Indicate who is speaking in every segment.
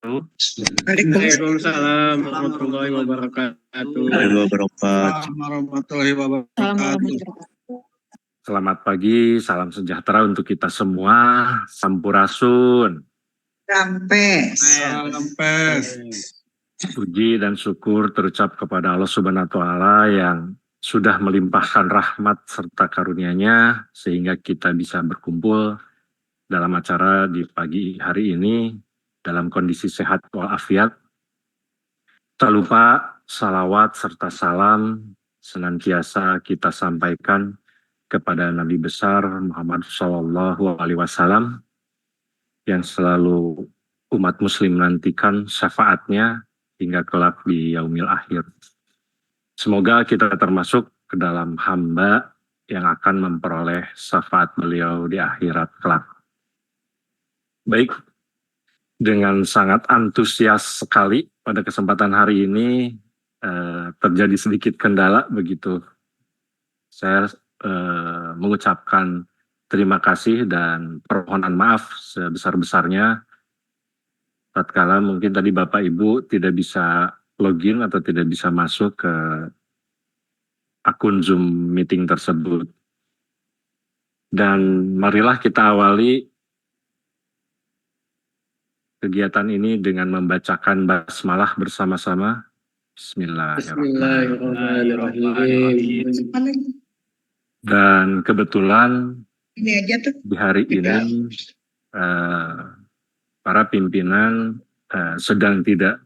Speaker 1: Waalaikumsalam warahmatullahi wabarakatuh.
Speaker 2: Warahmatullahi wabarakatuh.
Speaker 3: Selamat pagi, salam sejahtera untuk kita semua. Sampurasun.
Speaker 2: Sampes.
Speaker 3: Puji dan syukur terucap kepada Allah Subhanahu wa Ta'ala yang sudah melimpahkan rahmat serta karunia-Nya sehingga kita bisa berkumpul dalam acara di pagi hari ini dalam kondisi sehat walafiat. Tak lupa salawat serta salam senantiasa kita sampaikan kepada Nabi besar Muhammad Shallallahu Alaihi Wasallam yang selalu umat Muslim menantikan syafaatnya hingga kelak di yaumil akhir. Semoga kita termasuk ke dalam hamba yang akan memperoleh syafaat beliau di akhirat kelak. Baik, dengan sangat antusias sekali pada kesempatan hari ini terjadi sedikit kendala begitu. Saya mengucapkan terima kasih dan permohonan maaf sebesar-besarnya tatkala mungkin tadi Bapak Ibu tidak bisa login atau tidak bisa masuk ke akun Zoom meeting tersebut. Dan marilah kita awali kegiatan ini dengan membacakan basmalah bersama-sama. Bismillahirrahmanirrahim. Dan kebetulan di hari ini para pimpinan sedang tidak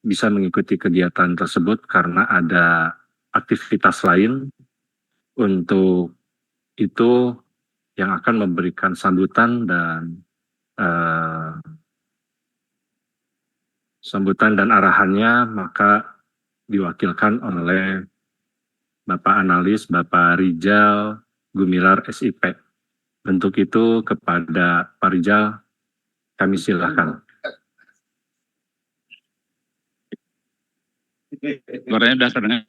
Speaker 3: bisa mengikuti kegiatan tersebut karena ada aktivitas lain. Untuk itu yang akan memberikan sambutan dan arahannya maka diwakilkan oleh Bapak Analis Bapak Rijal Gumilar SIP. Untuk itu kepada Pak Rijal kami silakan.
Speaker 4: Suaranya sudah terdengar?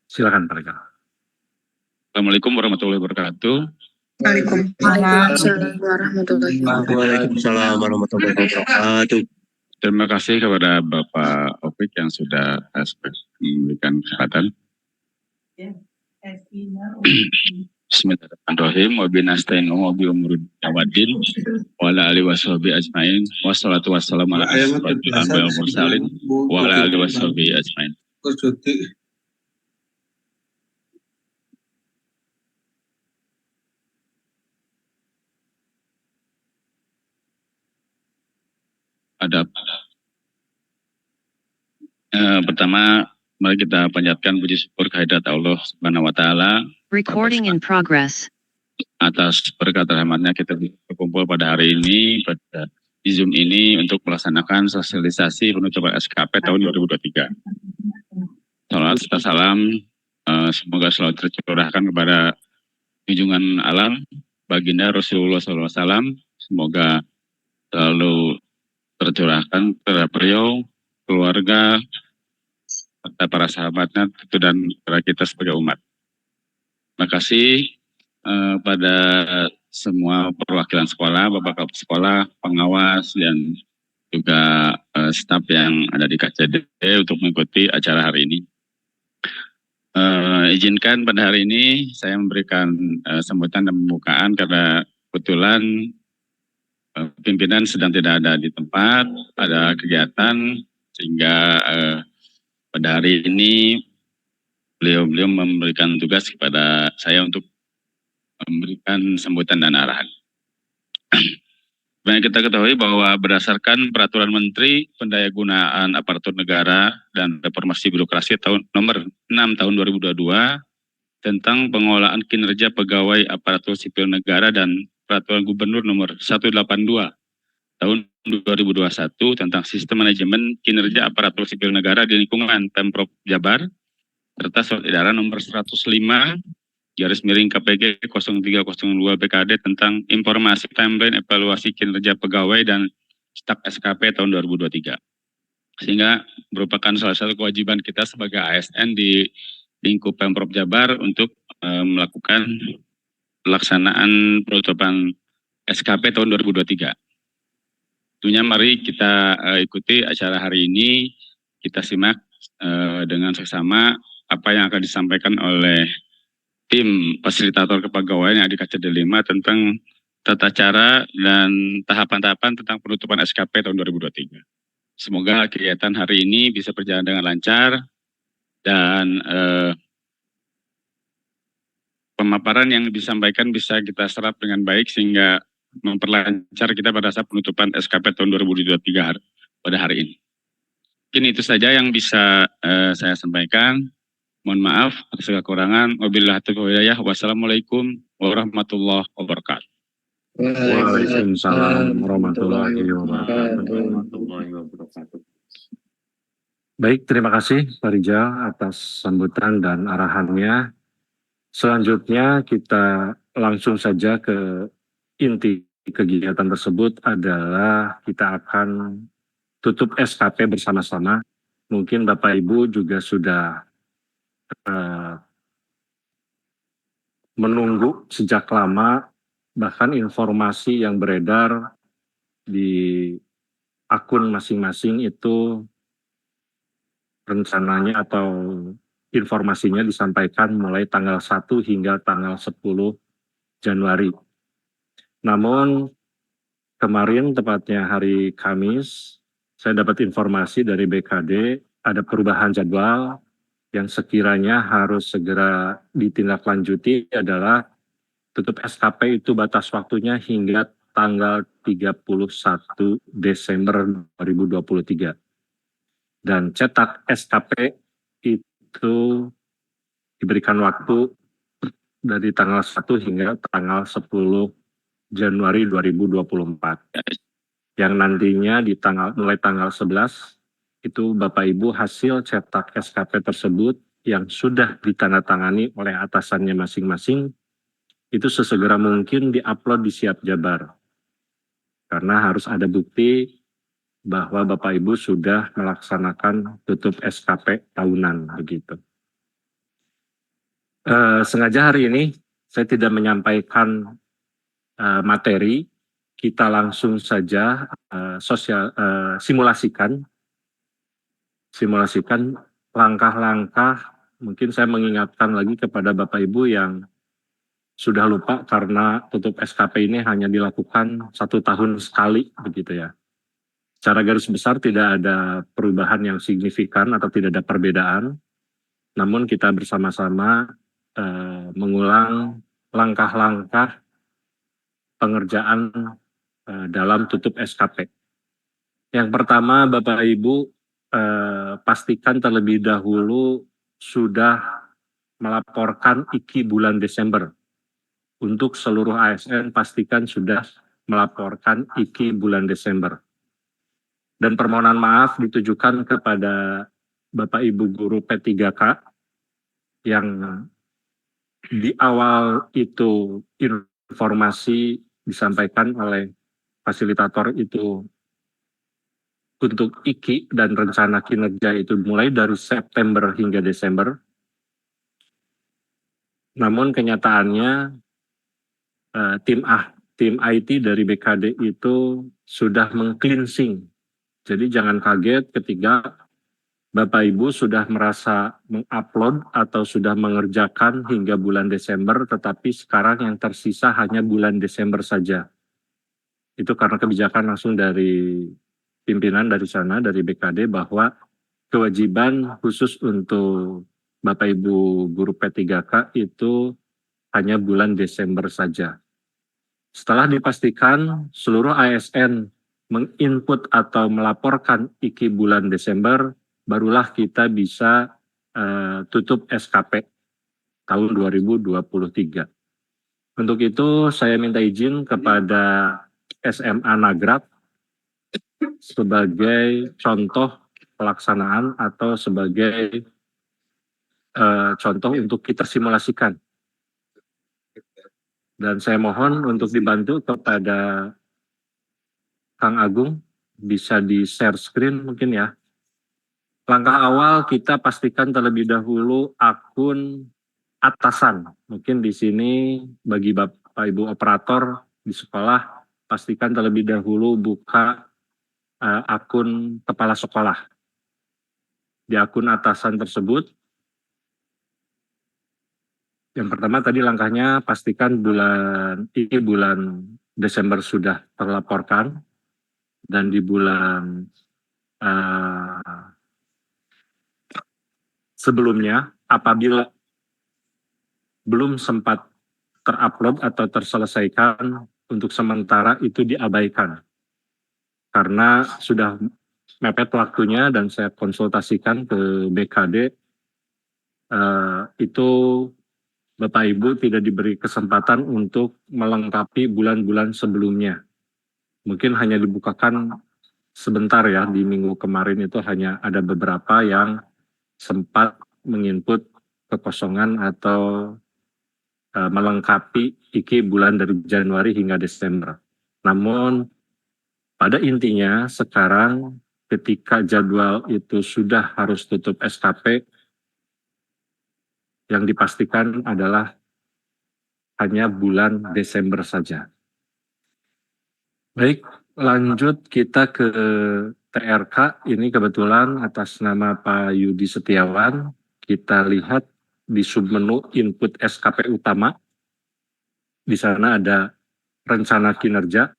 Speaker 3: Silakan Pak Rijal.
Speaker 4: Assalamualaikum warahmatullahi wabarakatuh.
Speaker 1: Waalaikumsalam warahmatullahi wabarakatuh.
Speaker 4: Terima kasih kepada Bapak Opik yang sudah memberikan kesempatan. Bismillahirrahmanirrahim. Wa binasta'inu wa bi umuri tawaddin wa ala alihi washabihi ajmain. Wassalatu wassalamu ala asyrofil anbiya'i wal mursalin wa ala alihi washabihi ajmain. Pertama, mari kita panjatkan puji syukur kehadirat Allah Subhanahu wa Ta'ala.
Speaker 5: Recording in progress.
Speaker 4: Atas berkat rahmatnya kita berkumpul pada hari ini, pada di Zoom ini untuk melaksanakan sosialisasi penutupan SKP tahun 2023. Salam serta salam, semoga selalu tercurahkan kepada junjungan alam, baginda Rasulullah SAW. Semoga selalu tercurahkan kepada beliau, keluarga, serta para sahabatnya, tentu dan kepada kita sebagai umat. Terima kasih pada semua perwakilan sekolah, Bapak Kepala Sekolah, pengawas, dan juga staf yang ada di KCD untuk mengikuti acara hari ini. Izinkan pada hari ini saya memberikan sambutan dan pembukaan karena kebetulan pimpinan sedang tidak ada di tempat, ada kegiatan, sehingga pada hari ini beliau memberikan tugas kepada saya untuk memberikan sambutan dan arahan. Banyak kita ketahui bahwa berdasarkan Peraturan Menteri Pendayagunaan Aparatur Negara dan Reformasi Birokrasi nomor 6 tahun 2022 tentang pengelolaan kinerja pegawai aparatur sipil negara dan Peraturan Gubernur nomor 182 tahun 2021 tentang sistem manajemen kinerja aparatur sipil negara di lingkungan Pemprov Jabar serta surat edaran nomor 105/KPG 0302 BKD tentang informasi timeline evaluasi kinerja pegawai dan staf SKP tahun 2023. Sehingga merupakan salah satu kewajiban kita sebagai ASN di lingkup Pemprov Jabar untuk melakukan pelaksanaan penutupan SKP tahun 2023. Tentunya mari kita ikuti acara hari ini, kita simak dengan seksama apa yang akan disampaikan oleh tim fasilitator kepegawaian yang ada di KCD 5 tentang tata cara dan tahapan-tahapan tentang penutupan SKP tahun 2023. Semoga kegiatan hari ini bisa berjalan dengan lancar dan pemaparan yang disampaikan bisa kita serap dengan baik sehingga memperlancar kita pada saat penutupan SKP tahun 2023 pada hari ini. Mungkin itu saja yang bisa saya sampaikan. Mohon maaf atas segala kekurangan. Wabillahi taufiq wal hidayah. Wassalamualaikum warahmatullahi wabarakatuh.
Speaker 3: Waalaikumsalam warahmatullahi wabarakatuh. Baik, terima kasih Pak Rijal atas sambutan dan arahannya. Selanjutnya kita langsung saja ke inti kegiatan tersebut adalah kita akan tutup SKP bersama-sama. Mungkin Bapak Ibu juga sudah menunggu sejak lama, bahkan informasi yang beredar di akun masing-masing itu rencananya atau informasinya disampaikan mulai tanggal 1 hingga tanggal 10 Januari. Namun kemarin tepatnya hari Kamis, saya dapat informasi dari BKD ada perubahan jadwal yang sekiranya harus segera ditindaklanjuti adalah tutup SKP itu batas waktunya hingga tanggal 31 Desember 2023. Dan cetak SKP itu diberikan waktu dari tanggal 1 hingga tanggal 10 Januari 2024. Yang nantinya mulai tanggal 11 itu Bapak Ibu hasil cetak SKP tersebut yang sudah ditandatangani oleh atasannya masing-masing itu sesegera mungkin diupload di Siap Jabar. Karena harus ada bukti bahwa Bapak Ibu sudah melaksanakan tutup SKP tahunan begitu. Sengaja hari ini saya tidak menyampaikan materi, kita langsung saja simulasikan langkah-langkah. Mungkin saya mengingatkan lagi kepada Bapak Ibu yang sudah lupa karena tutup SKP ini hanya dilakukan 1 tahun sekali begitu ya. Secara garis besar tidak ada perubahan yang signifikan atau tidak ada perbedaan, namun kita bersama-sama mengulang langkah-langkah pengerjaan dalam tutup SKP. Yang pertama Bapak Ibu pastikan terlebih dahulu sudah melaporkan IKI bulan Desember. Untuk seluruh ASN pastikan sudah melaporkan IKI bulan Desember. Dan permohonan maaf ditujukan kepada Bapak Ibu Guru P3K yang di awal itu informasi disampaikan oleh fasilitator itu untuk IKI dan rencana kinerja itu mulai dari September hingga Desember. Namun kenyataannya tim IT dari BKD itu sudah meng-cleansing. Jadi jangan kaget ketika Bapak Ibu sudah merasa mengupload atau sudah mengerjakan hingga bulan Desember, tetapi sekarang yang tersisa hanya bulan Desember saja. Itu karena kebijakan langsung dari pimpinan dari sana, dari BKD, bahwa kewajiban khusus untuk Bapak Ibu Guru P3K itu hanya bulan Desember saja. Setelah dipastikan seluruh ASN menginput atau melaporkan IKI bulan Desember, barulah kita bisa tutup SKP tahun 2023. Untuk itu saya minta izin kepada SMA Nagrab sebagai contoh pelaksanaan atau sebagai contoh untuk kita simulasikan. Dan saya mohon untuk dibantu kepada Kang Agung, bisa di-share screen mungkin ya. Langkah awal kita pastikan terlebih dahulu akun atasan. Mungkin di sini bagi Bapak Ibu operator di sekolah, pastikan terlebih dahulu buka akun kepala sekolah. Di akun atasan tersebut, yang pertama tadi langkahnya pastikan bulan Desember sudah terlaporkan, dan di bulan sebelumnya apabila belum sempat terupload atau terselesaikan, untuk sementara itu diabaikan. Karena sudah mepet waktunya dan saya konsultasikan ke BKD, itu Bapak Ibu tidak diberi kesempatan untuk melengkapi bulan-bulan sebelumnya. Mungkin hanya dibukakan sebentar ya, di minggu kemarin itu hanya ada beberapa yang sempat menginput kekosongan atau melengkapi IKI bulan dari Januari hingga Desember. Namun pada intinya sekarang ketika jadwal itu sudah harus tutup SKP, yang dipastikan adalah hanya bulan Desember saja. Baik, lanjut kita ke TRK. Ini kebetulan atas nama Pak Yudi Setiawan. Kita lihat di submenu input SKP utama. Di sana ada rencana kinerja.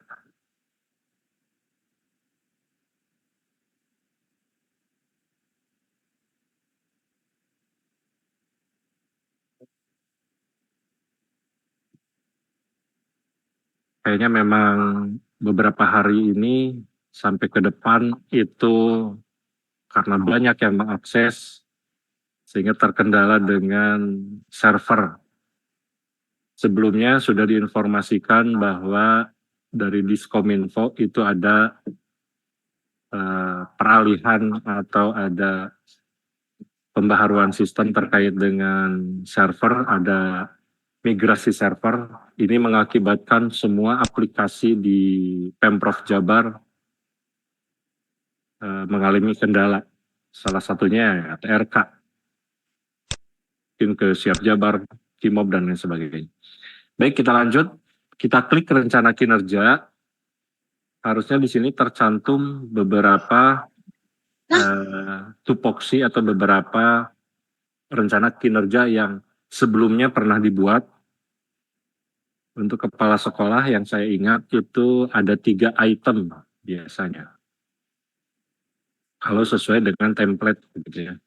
Speaker 3: Kayaknya memang beberapa hari ini sampai ke depan itu karena banyak yang mengakses sehingga terkendala dengan server. Sebelumnya sudah diinformasikan bahwa dari Diskominfo itu ada peralihan atau ada pembaharuan sistem terkait dengan server, ada migrasi server. Ini mengakibatkan semua aplikasi di Pemprov Jabar mengalami kendala. Salah satunya TRK, mungkin ke Siap Jabar, Kimob, dan lain sebagainya. Baik, kita lanjut. Kita klik rencana kinerja. Harusnya di sini tercantum beberapa tupoksi atau beberapa rencana kinerja yang sebelumnya pernah dibuat. Untuk kepala sekolah yang saya ingat itu ada 3 item biasanya. Kalau sesuai dengan template gitu ya.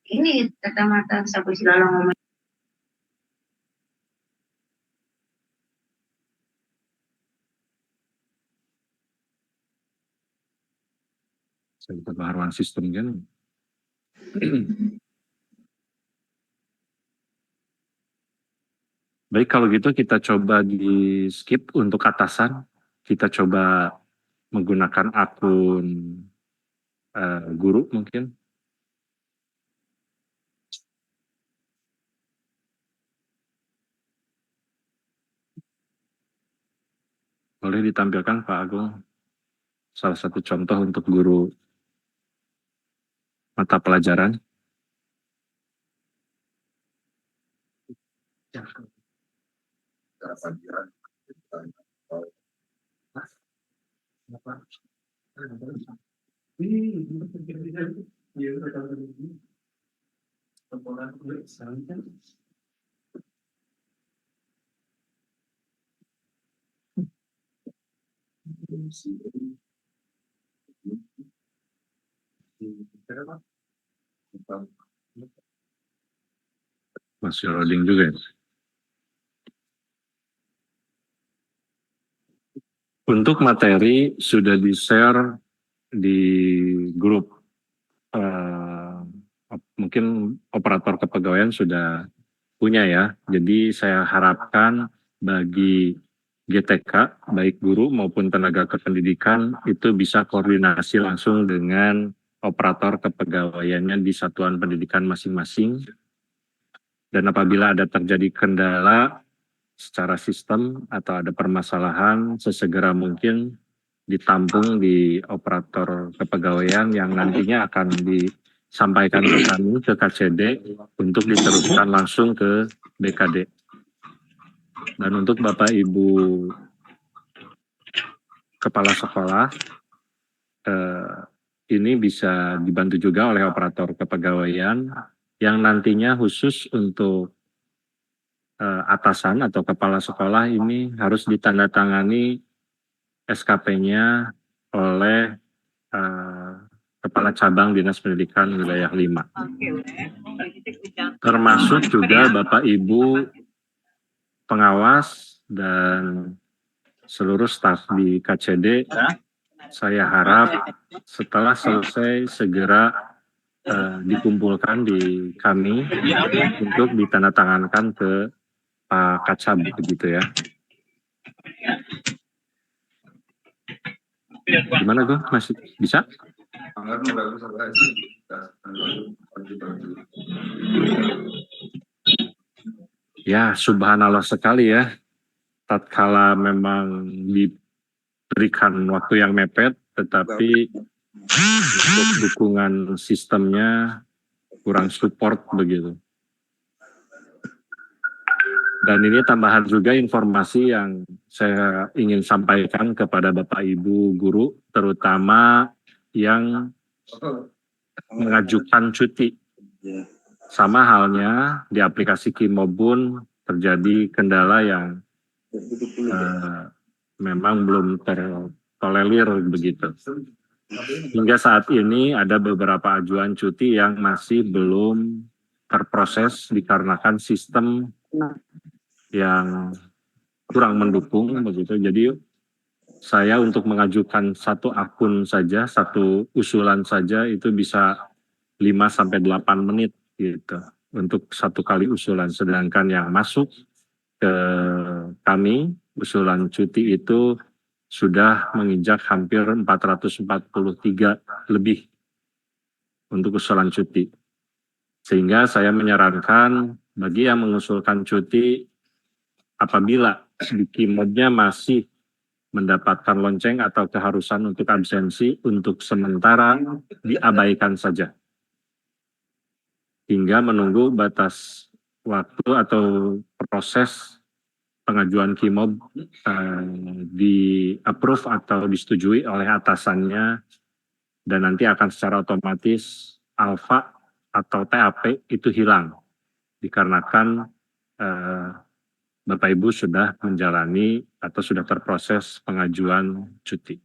Speaker 2: Ini kacamata sapu silalang ngomong.
Speaker 3: Pembaharuan sistem kan. Baik, kalau gitu kita coba di skip untuk atasan. Kita coba menggunakan akun guru mungkin. Boleh ditampilkan Pak Agung salah satu contoh untuk guru mata pelajaran. Masih loading juga ya. Untuk materi sudah di-share di grup, mungkin operator kepegawaian sudah punya ya. Jadi saya harapkan bagi GTK, baik guru maupun tenaga kependidikan, itu bisa koordinasi langsung dengan operator kepegawaiannya di satuan pendidikan masing-masing. Dan apabila ada terjadi kendala secara sistem atau ada permasalahan, sesegera mungkin ditampung di operator kepegawaian yang nantinya akan disampaikan ke kami, ke KCD, untuk diteruskan langsung ke BKD. Dan untuk Bapak Ibu Kepala Sekolah, ini bisa dibantu juga oleh operator kepegawaian yang nantinya khusus untuk atasan atau kepala sekolah ini harus ditandatangani SKP-nya oleh Kepala Cabang Dinas Pendidikan Wilayah 5. Termasuk juga Bapak Ibu pengawas dan seluruh staf di KCD, saya harap setelah selesai segera dikumpulkan di kami untuk ditandatangankan ke Pak Kacab begitu ya. Gimana gue masih bisa? Ya, subhanallah sekali ya. Tatkala memang diberikan waktu yang mepet, tetapi untuk dukungan sistemnya kurang support begitu. Dan ini tambahan juga informasi yang saya ingin sampaikan kepada Bapak Ibu guru, terutama yang mengajukan cuti. Sama halnya di aplikasi Kimobun terjadi kendala yang memang belum tertolerir begitu. Hingga saat ini ada beberapa ajuan cuti yang masih belum terproses dikarenakan sistem yang kurang mendukung begitu. Jadi saya untuk mengajukan satu akun saja, satu usulan saja itu bisa 5-8 menit gitu untuk satu kali usulan. Sedangkan yang masuk ke kami usulan cuti itu sudah menginjak hampir 443 lebih untuk usulan cuti. Sehingga saya menyarankan bagi yang mengusulkan cuti, apabila di Kimobnya masih mendapatkan lonceng atau keharusan untuk absensi, untuk sementara diabaikan saja. Hingga menunggu batas waktu atau proses pengajuan Kimob di-approve atau disetujui oleh atasannya, dan nanti akan secara otomatis alfa atau TAP itu hilang. Dikarenakan Bapak Ibu sudah menjalani atau sudah terproses pengajuan cuti.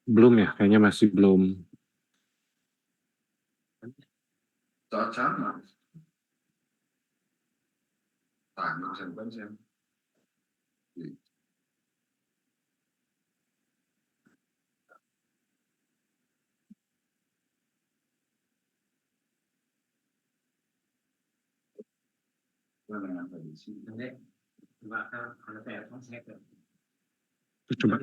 Speaker 3: Belum ya, kayaknya masih belum. Coba.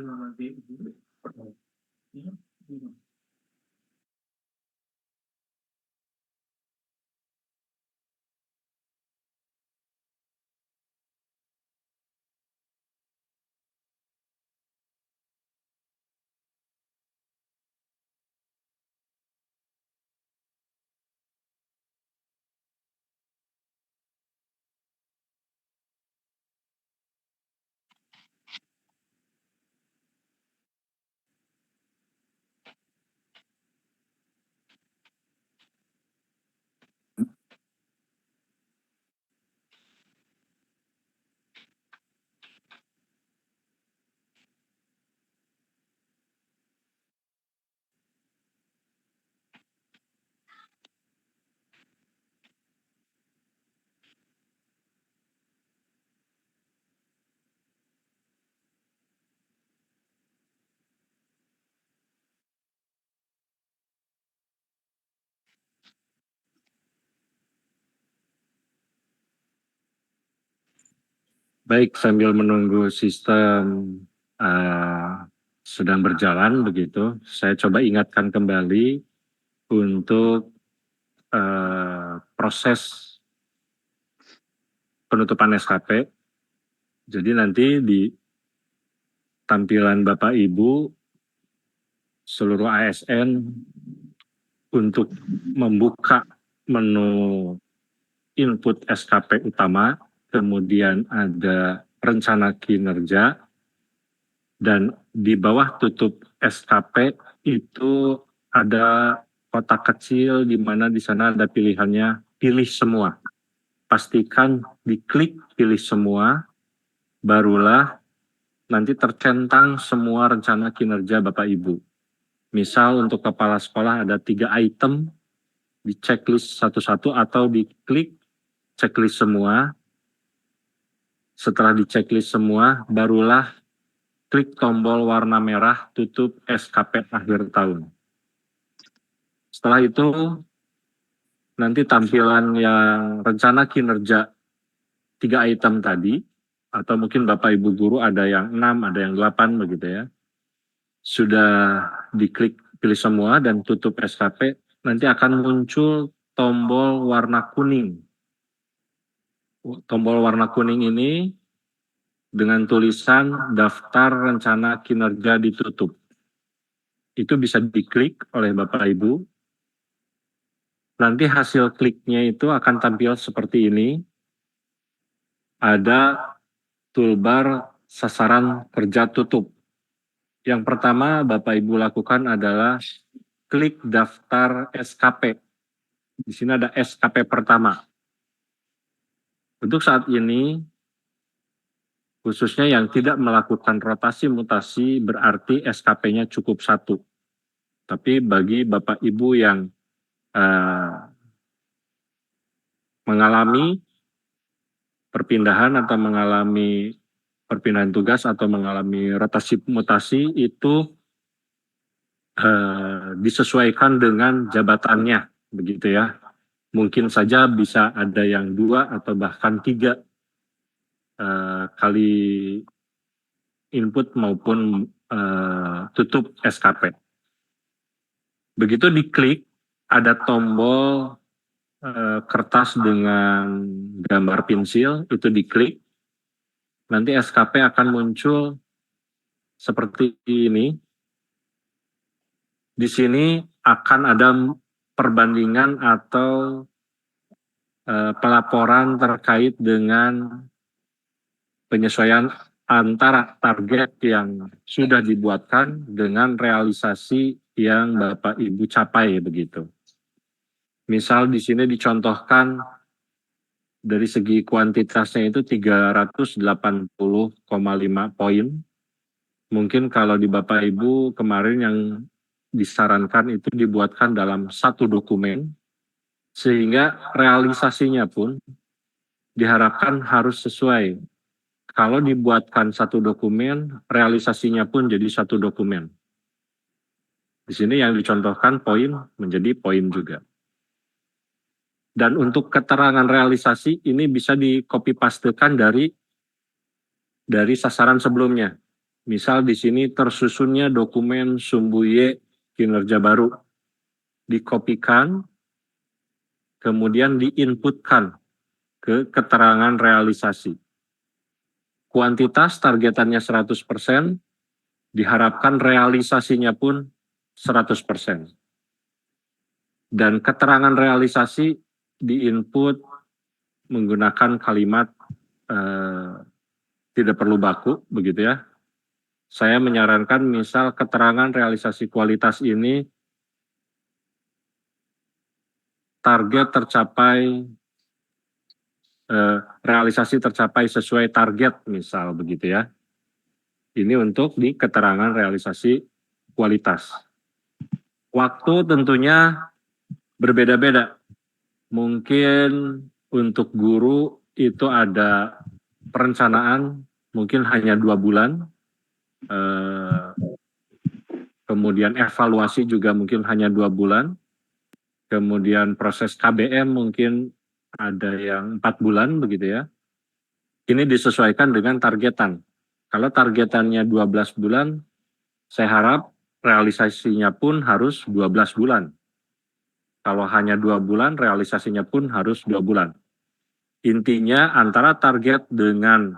Speaker 3: Baik, sambil menunggu sistem sedang berjalan begitu, saya coba ingatkan kembali untuk proses penutupan SKP Jadi nanti di tampilan Bapak Ibu seluruh ASN untuk membuka menu input SKP utama, kemudian ada rencana kinerja, dan di bawah tutup SKP itu ada kotak kecil di mana di sana ada pilihannya pilih semua. Pastikan diklik pilih semua, barulah nanti tercentang semua rencana kinerja Bapak Ibu. Misal untuk kepala sekolah ada 3 item, di checklist satu-satu atau diklik checklist semua. Setelah di checklist semua, barulah klik tombol warna merah tutup SKP akhir tahun. Setelah itu, nanti tampilan yang rencana kinerja 3 item tadi, atau mungkin Bapak Ibu Guru ada yang 6, ada yang 8 begitu ya. Sudah diklik pilih semua dan tutup SKP, nanti akan muncul tombol warna kuning. Tombol warna kuning ini dengan tulisan daftar rencana kinerja ditutup. Itu bisa diklik oleh Bapak Ibu. Nanti hasil kliknya itu akan tampil seperti ini. Ada toolbar sasaran kerja tutup. Yang pertama Bapak Ibu lakukan adalah klik daftar SKP. Di sini ada SKP pertama. Untuk saat ini, khususnya yang tidak melakukan rotasi mutasi berarti SKP-nya cukup 1. Tapi bagi Bapak Ibu yang mengalami perpindahan atau mengalami perpindahan tugas atau mengalami rotasi mutasi itu disesuaikan dengan jabatannya, begitu ya. Mungkin saja bisa ada yang 2 atau bahkan 3 kali input maupun tutup SKP. Begitu diklik, ada tombol kertas dengan gambar pensil, itu diklik. Nanti SKP akan muncul seperti ini. Di sini akan ada perbandingan atau pelaporan terkait dengan penyesuaian antara target yang sudah dibuatkan dengan realisasi yang Bapak Ibu capai begitu. Misal di sini dicontohkan dari segi kuantitasnya itu 380,5 poin. Mungkin kalau di Bapak Ibu kemarin yang disarankan itu dibuatkan dalam 1 dokumen, sehingga realisasinya pun diharapkan harus sesuai. Kalau dibuatkan 1 dokumen, realisasinya pun jadi 1 dokumen. Di sini yang dicontohkan poin menjadi poin juga. Dan untuk keterangan realisasi ini bisa di copy pastekan dari sasaran sebelumnya. Misal di sini tersusunnya dokumen sumbu Y kinerja baru. Dikopikan, kemudian diinputkan ke keterangan realisasi. Kuantitas targetannya 100%, diharapkan realisasinya pun 100%. Dan keterangan realisasi diinput menggunakan kalimat tidak perlu baku, begitu ya. Saya menyarankan misal keterangan realisasi kualitas ini target tercapai, realisasi tercapai sesuai target misal begitu ya. Ini untuk di keterangan realisasi kualitas. Waktu tentunya berbeda-beda. Mungkin untuk guru itu ada perencanaan mungkin hanya 2 bulan. Kemudian evaluasi juga mungkin hanya 2 bulan. Kemudian proses KBM mungkin ada yang 4 bulan begitu ya. Ini disesuaikan dengan targetan. Kalau targetannya 12 bulan, saya harap realisasinya pun harus 12 bulan. Kalau hanya 2 bulan, realisasinya pun harus 2 bulan. Intinya antara target dengan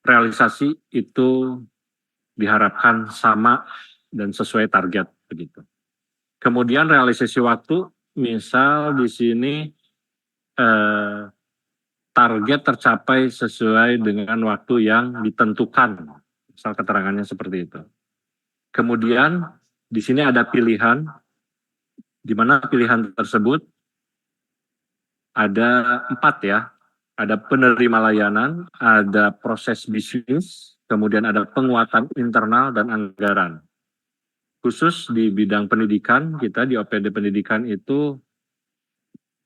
Speaker 3: realisasi itu diharapkan sama dan sesuai target begitu. Kemudian realisasi waktu, misal di sini target tercapai sesuai dengan waktu yang ditentukan, misal keterangannya seperti itu. Kemudian di sini ada pilihan, di mana pilihan tersebut ada 4 ya. Ada penerima layanan, ada proses bisnis, kemudian ada penguatan internal dan anggaran. Khusus di bidang pendidikan, kita di OPD Pendidikan itu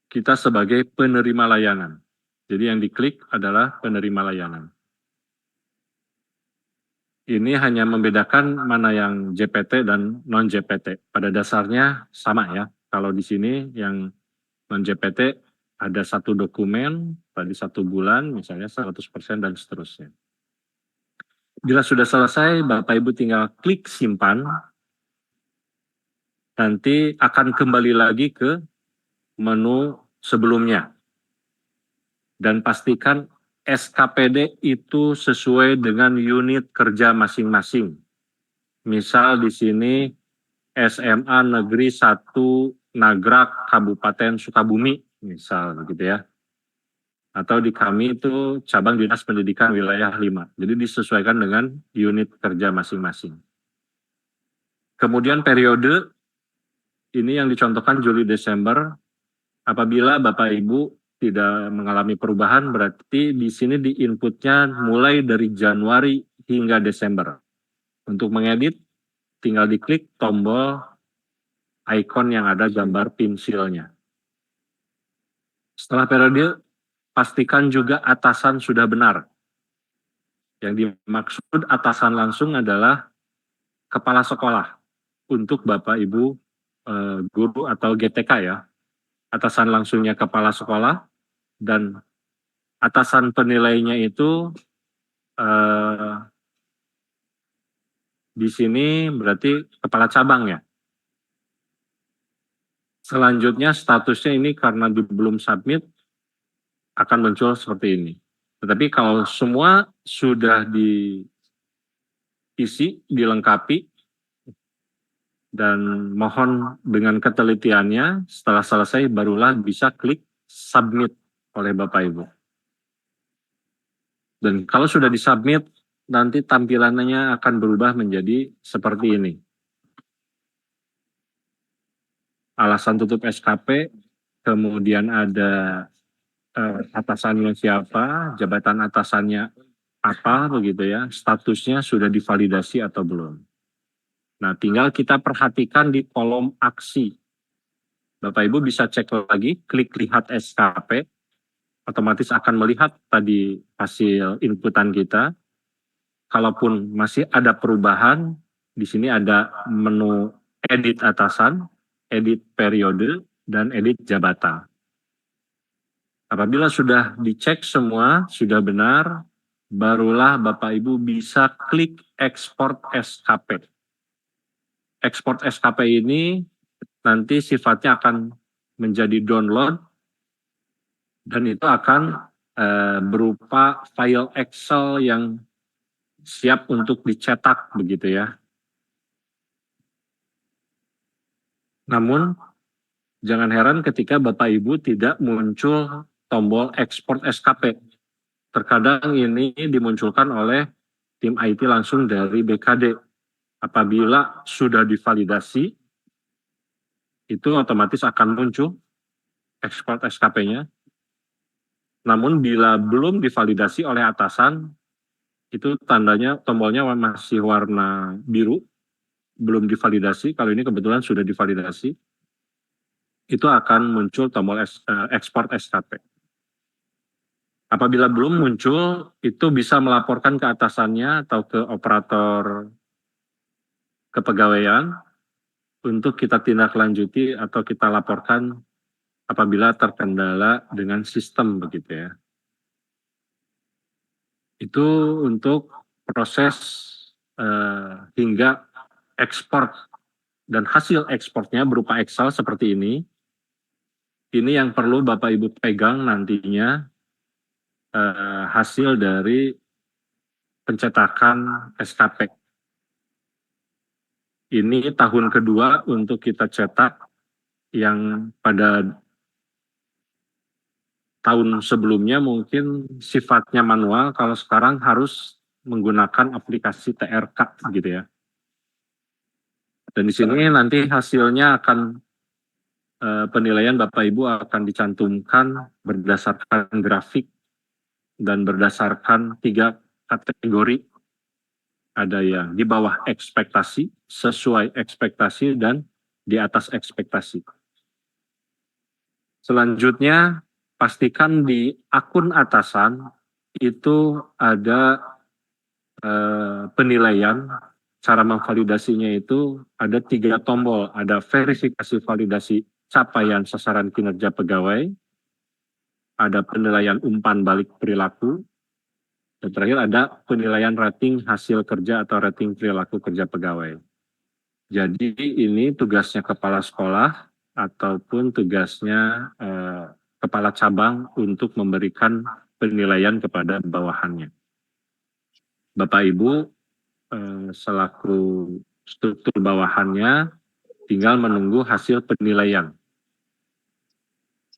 Speaker 3: kita sebagai penerima layanan. Jadi yang diklik adalah penerima layanan. Ini hanya membedakan mana yang JPT dan non-JPT. Pada dasarnya sama ya. Kalau di sini yang non-JPT ada 1 dokumen, tadi 1 bulan, misalnya 100% dan seterusnya. Bila sudah selesai, Bapak Ibu tinggal klik simpan, nanti akan kembali lagi ke menu sebelumnya. Dan pastikan SKPD itu sesuai dengan unit kerja masing-masing. Misal di sini SMA Negeri 1 Nagrak Kabupaten Sukabumi, misal begitu ya. Atau di kami itu cabang dinas pendidikan wilayah 5. Jadi disesuaikan dengan unit kerja masing-masing. Kemudian periode, ini yang dicontohkan Juli-Desember. Apabila Bapak Ibu tidak mengalami perubahan, berarti di sini di inputnya mulai dari Januari hingga Desember. Untuk mengedit, tinggal diklik tombol icon yang ada gambar pensilnya. Setelah periode, pastikan juga atasan sudah benar. Yang dimaksud atasan langsung adalah kepala sekolah untuk Bapak Ibu guru atau GTK ya. Atasan langsungnya kepala sekolah dan atasan penilainya itu di sini berarti kepala cabang ya. Selanjutnya statusnya ini karena belum submit akan muncul seperti ini. Tetapi kalau semua sudah diisi, dilengkapi, dan mohon dengan ketelitiannya, setelah selesai barulah bisa klik submit oleh Bapak Ibu. Dan kalau sudah disubmit, nanti tampilannya akan berubah menjadi seperti ini. Alasan tutup SKP, kemudian ada atasannya siapa, jabatan atasannya apa, begitu ya, statusnya sudah divalidasi atau belum. Nah, tinggal kita perhatikan di kolom aksi. Bapak Ibu bisa cek lagi, klik lihat SKP, otomatis akan melihat tadi hasil inputan kita. Kalaupun masih ada perubahan, di sini ada menu edit atasan, edit periode, dan edit jabatan. Apabila sudah dicek semua, sudah benar, barulah Bapak Ibu bisa klik ekspor SKP. Ekspor SKP ini nanti sifatnya akan menjadi download, dan itu akan berupa file Excel yang siap untuk dicetak begitu ya. Namun jangan heran ketika Bapak Ibu tidak muncul tombol ekspor SKP. Terkadang ini dimunculkan oleh tim IT langsung dari BKD. Apabila sudah divalidasi, itu otomatis akan muncul ekspor SKP-nya. Namun bila belum divalidasi oleh atasan, itu tandanya tombolnya masih warna biru, belum divalidasi. Kalau ini kebetulan sudah divalidasi, itu akan muncul tombol ekspor SKP. Apabila belum muncul, itu bisa melaporkan ke atasannya atau ke operator kepegawaian untuk kita tindak lanjuti atau kita laporkan apabila terkendala dengan sistem begitu ya. Itu untuk proses hingga ekspor dan hasil ekspornya berupa Excel seperti ini. Ini yang perlu Bapak Ibu pegang nantinya hasil dari pencetakan SKP. Ini tahun kedua untuk kita cetak, yang pada tahun sebelumnya mungkin sifatnya manual, kalau sekarang harus menggunakan aplikasi TRK gitu ya. Dan di sini nanti hasilnya akan penilaian Bapak Ibu akan dicantumkan berdasarkan grafik dan berdasarkan 3 kategori. Ada yang di bawah ekspektasi, sesuai ekspektasi, dan di atas ekspektasi. Selanjutnya, pastikan di akun atasan itu ada penilaian. Cara memvalidasinya itu ada 3 tombol, ada verifikasi validasi capaian sasaran kinerja pegawai, ada penilaian umpan balik perilaku, dan terakhir ada penilaian rating hasil kerja atau rating perilaku kerja pegawai. Jadi ini tugasnya kepala sekolah ataupun tugasnya kepala cabang untuk memberikan penilaian kepada bawahannya. Bapak Ibu selaku struktur bawahannya tinggal menunggu hasil penilaian.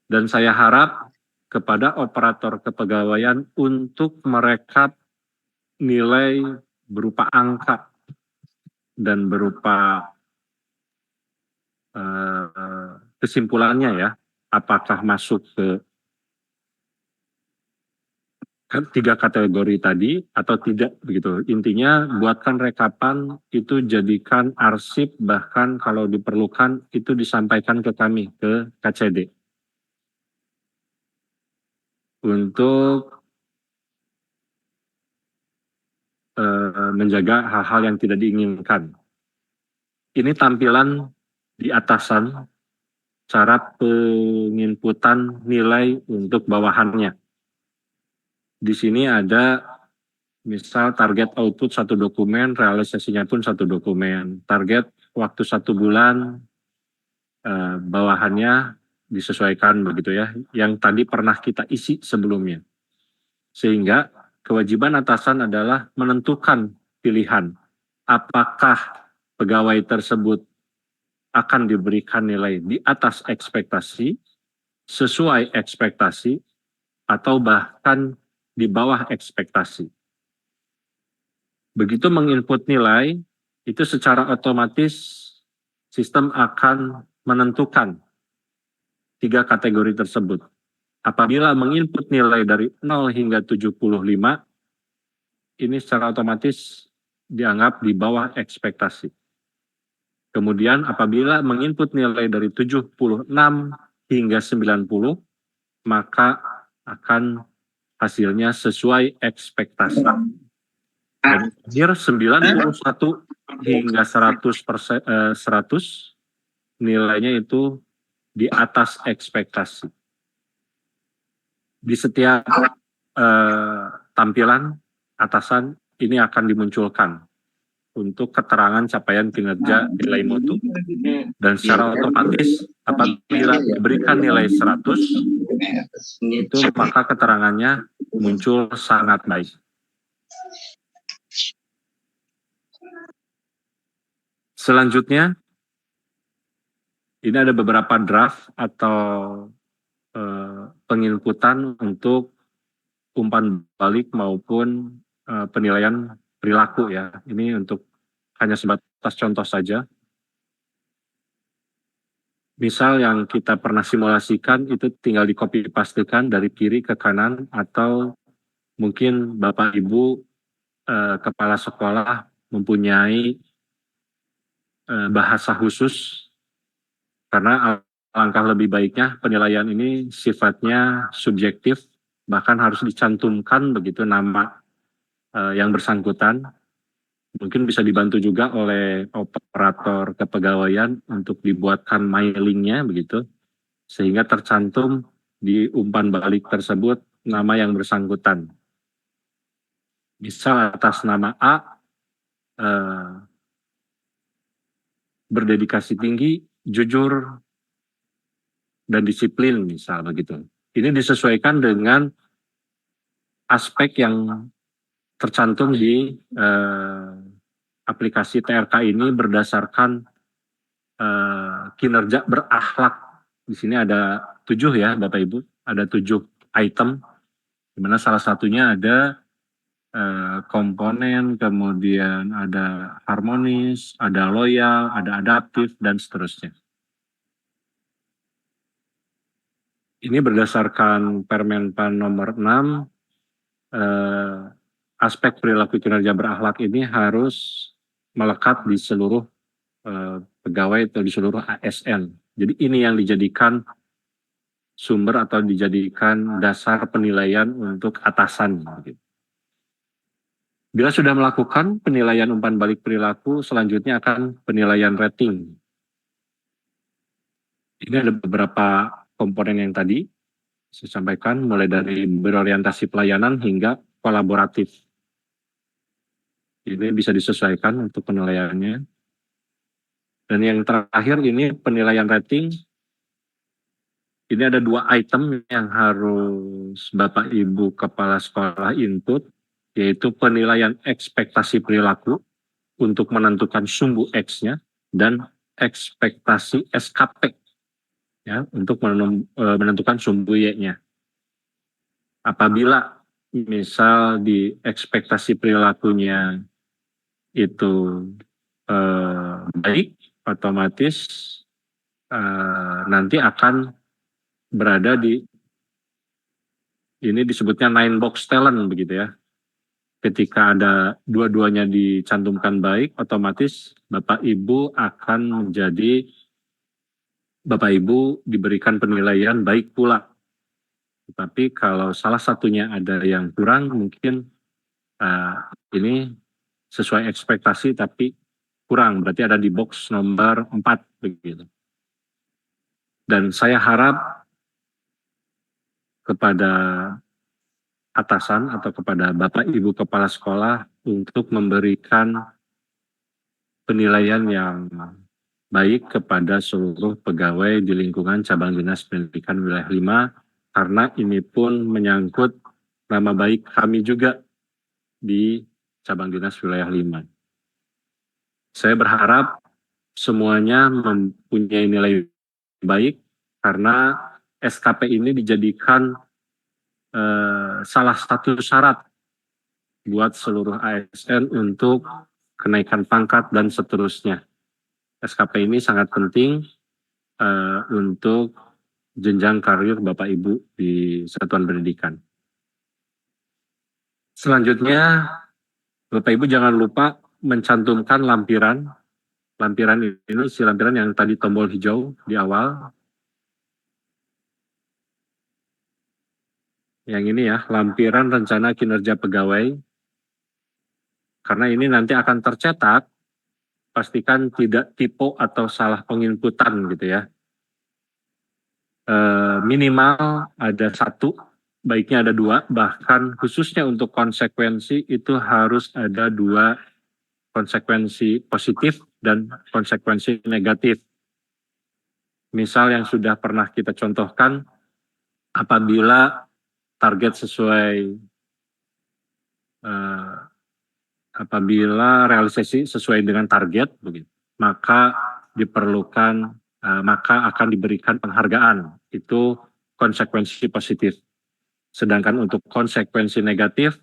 Speaker 3: Dan saya harap kepada operator kepegawaian untuk merekap nilai berupa angka dan berupa kesimpulannya ya, apakah masuk ke 3 kategori tadi atau tidak begitu. Intinya buatkan rekapan, itu jadikan arsip, bahkan kalau diperlukan itu disampaikan ke kami, ke KCD. Untuk menjaga hal-hal yang tidak diinginkan. Ini tampilan di atasan, cara penginputan nilai untuk bawahannya. Di sini ada misal target output 1 dokumen, realisasinya pun 1 dokumen. Target waktu 1 bulan, bawahannya disesuaikan begitu ya, yang tadi pernah kita isi sebelumnya. Sehingga kewajiban atasan adalah menentukan pilihan, apakah pegawai tersebut akan diberikan nilai di atas ekspektasi, sesuai ekspektasi, atau bahkan di bawah ekspektasi. Begitu menginput nilai, itu secara otomatis sistem akan menentukan 3 kategori tersebut. Apabila menginput nilai dari 0 hingga 75, ini secara otomatis dianggap di bawah ekspektasi. Kemudian apabila menginput nilai dari 76 hingga 90, maka akan hasilnya sesuai ekspektasi. Dan akhir 91 hingga 100 nilainya itu di atas ekspektasi. Di setiap tampilan atasan ini akan dimunculkan untuk keterangan capaian kinerja nilai mutu. Dan secara otomatis apabila diberikan nilai 100, itu maka keterangannya muncul sangat baik. Selanjutnya, ini ada beberapa draft atau penginputan untuk umpan balik maupun penilaian perilaku ya. Ini untuk hanya sebatas contoh saja. Misal yang kita pernah simulasikan itu tinggal di-copy pastekan dari kiri ke kanan, atau mungkin Bapak Ibu kepala sekolah mempunyai bahasa khusus, karena alangkah lebih baiknya penilaian ini sifatnya subjektif, bahkan harus dicantumkan begitu nama yang bersangkutan. Mungkin bisa dibantu juga oleh operator kepegawaian untuk dibuatkan mailingnya begitu, sehingga tercantum di umpan balik tersebut nama yang bersangkutan. Misal atas nama A, berdedikasi tinggi, jujur, dan disiplin misal begitu. Ini disesuaikan dengan aspek yang tercantum di aplikasi TRK ini berdasarkan kinerja berakhlak. Di sini ada 7 ya Bapak Ibu, ada 7 item, di mana salah satunya ada komponen, kemudian ada harmonis, ada loyal, ada adaptif, dan seterusnya. Ini berdasarkan Permenpan nomor 6, aspek perilaku kinerja berakhlak ini harus melekat di seluruh pegawai atau di seluruh ASN. Jadi ini yang dijadikan sumber atau dijadikan dasar penilaian untuk atasan. Bila sudah melakukan penilaian umpan balik perilaku, selanjutnya akan penilaian rating. Ini ada beberapa komponen yang tadi saya sampaikan, mulai dari berorientasi pelayanan hingga kolaboratif. Ini bisa disesuaikan untuk penilaiannya. Dan yang terakhir ini penilaian rating. Ini ada 2 item yang harus Bapak Ibu Kepala Sekolah input, yaitu penilaian ekspektasi perilaku untuk menentukan sumbu X-nya dan ekspektasi SKP ya untuk menentukan sumbu Y-nya. Apabila misal di ekspektasi perilakunya itu baik, otomatis nanti akan berada di, ini disebutnya 9 box talent begitu ya. Ketika ada dua-duanya dicantumkan baik, otomatis Bapak Ibu akan menjadi, Bapak Ibu diberikan penilaian baik pula. Tetapi kalau salah satunya ada yang kurang, mungkin ini sesuai ekspektasi tapi kurang, berarti ada di box nomor 4 begitu. Dan saya harap kepada atasan atau kepada Bapak Ibu Kepala Sekolah untuk memberikan penilaian yang baik kepada seluruh pegawai di lingkungan Cabang Dinas Pendidikan Wilayah 5, karena ini pun menyangkut nama baik kami juga di Cabang Dinas Wilayah 5. Saya berharap semuanya mempunyai nilai baik, karena SKP ini dijadikan salah satu syarat buat seluruh ASN untuk kenaikan pangkat dan seterusnya. SKP ini sangat penting untuk jenjang karir Bapak Ibu di satuan pendidikan. Selanjutnya, Bapak Ibu jangan lupa mencantumkan lampiran. Lampiran ini si lampiran yang tadi tombol hijau di awal. Yang ini ya, lampiran rencana kinerja pegawai. Karena ini nanti akan tercetak, pastikan tidak typo atau salah penginputan gitu ya. Minimal ada 1, baiknya ada 2, bahkan khususnya untuk konsekuensi itu harus ada 2 konsekuensi positif dan konsekuensi negatif. Misal yang sudah pernah kita contohkan, apabila target sesuai, apabila realisasi sesuai dengan target, begitu, maka diperlukan, maka akan diberikan penghargaan. Itu konsekuensi positif. Sedangkan untuk konsekuensi negatif,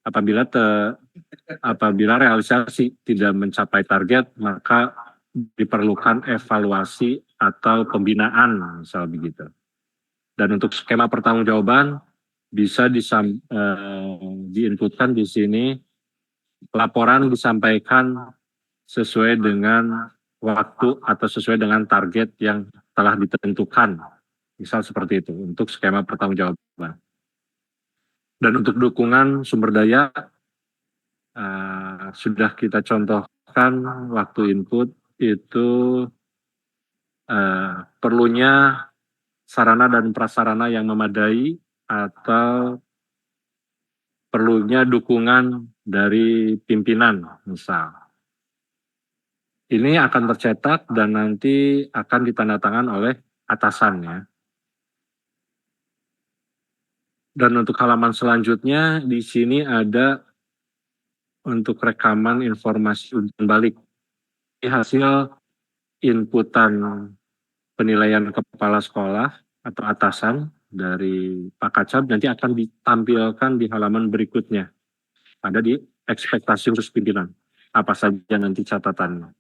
Speaker 3: apabila realisasi tidak mencapai target, maka diperlukan evaluasi atau pembinaan, misal begitu. Dan untuk skema pertanggungjawaban bisa diinputkan di sini, laporan disampaikan sesuai dengan waktu atau sesuai dengan target yang telah ditentukan. Misal seperti itu untuk skema pertanggungjawaban. Dan untuk dukungan sumber daya sudah kita contohkan waktu input itu perlunya sarana dan prasarana yang memadai atau perlunya dukungan dari pimpinan misal. Ini akan tercetak dan nanti akan ditandatangan oleh atasannya. Dan untuk halaman selanjutnya di sini ada untuk rekaman informasi ujian balik. Ini hasil inputan penilaian kepala sekolah atau atasan dari Pak Kacab nanti akan ditampilkan di halaman berikutnya. Ada di ekspektasi khusus pimpinan. Apa saja nanti catatannya.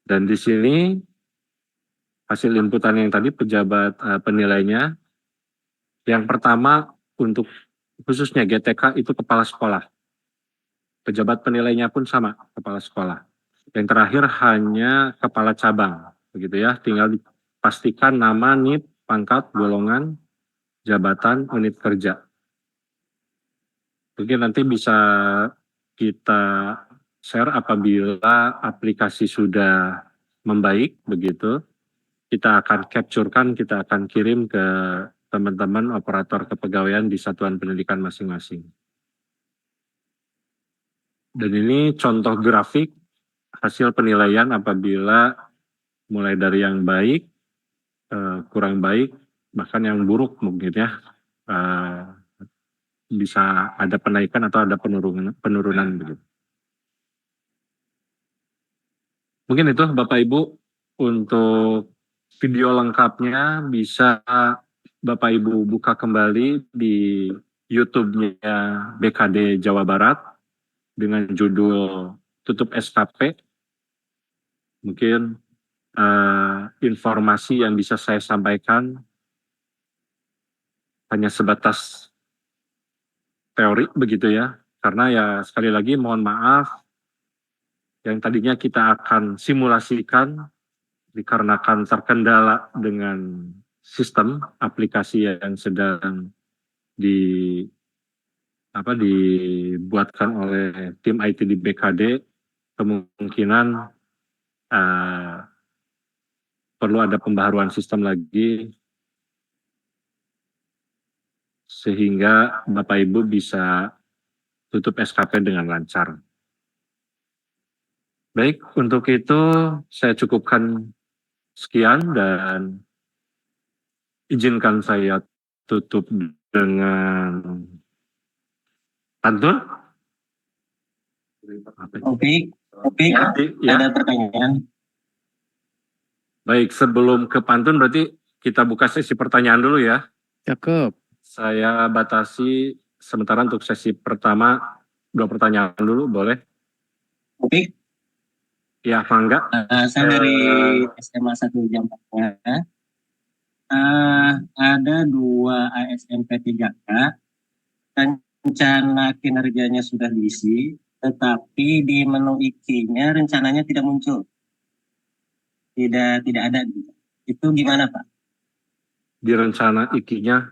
Speaker 3: Dan di sini hasil inputan yang tadi pejabat penilainya. Yang pertama untuk khususnya GTK itu kepala sekolah. Pejabat penilainya pun sama, kepala sekolah. Yang terakhir hanya kepala cabang, begitu ya. Tinggal dipastikan nama, NIP, pangkat, golongan, jabatan, unit kerja. Mungkin nanti bisa kita share apabila aplikasi sudah membaik, begitu. Kita akan capturekan, kita akan kirim ke teman-teman operator kepegawaian di satuan pendidikan masing-masing. Dan ini contoh grafik hasil penilaian apabila mulai dari yang baik, kurang baik, bahkan yang buruk mungkin ya, bisa ada penaikan atau ada penurunan begitu. Mungkin itu Bapak Ibu untuk video lengkapnya bisa Bapak Ibu buka kembali di YouTube-nya BKD Jawa Barat dengan judul Tutup SKP. Mungkin informasi yang bisa saya sampaikan hanya sebatas teori begitu ya. Karena ya sekali lagi mohon maaf yang tadinya kita akan simulasikan dikarenakan terkendala dengan sistem aplikasi yang sedang dibuatkan oleh tim IT di BKD, kemungkinan perlu ada pembaharuan sistem lagi sehingga Bapak Ibu bisa tutup SKP dengan lancar. Baik, untuk itu saya cukupkan sekian dan izinkan saya tutup dengan pantun.
Speaker 6: Oke,
Speaker 3: Ya.
Speaker 6: ada pertanyaan.
Speaker 3: Baik, sebelum ke pantun berarti kita buka sesi pertanyaan dulu ya.
Speaker 1: Cakep.
Speaker 3: Saya batasi sementara untuk sesi pertama 2 pertanyaan dulu, boleh?
Speaker 6: Oke,
Speaker 3: Ya, Mangga.
Speaker 6: saya dari SMA 1 Jampaknya. Ada 2 ASMP 3K. Rencana kinerjanya sudah diisi, tetapi di menu IKI-nya rencananya tidak muncul. Tidak ada. Itu gimana Pak?
Speaker 3: Di rencana IKI-nya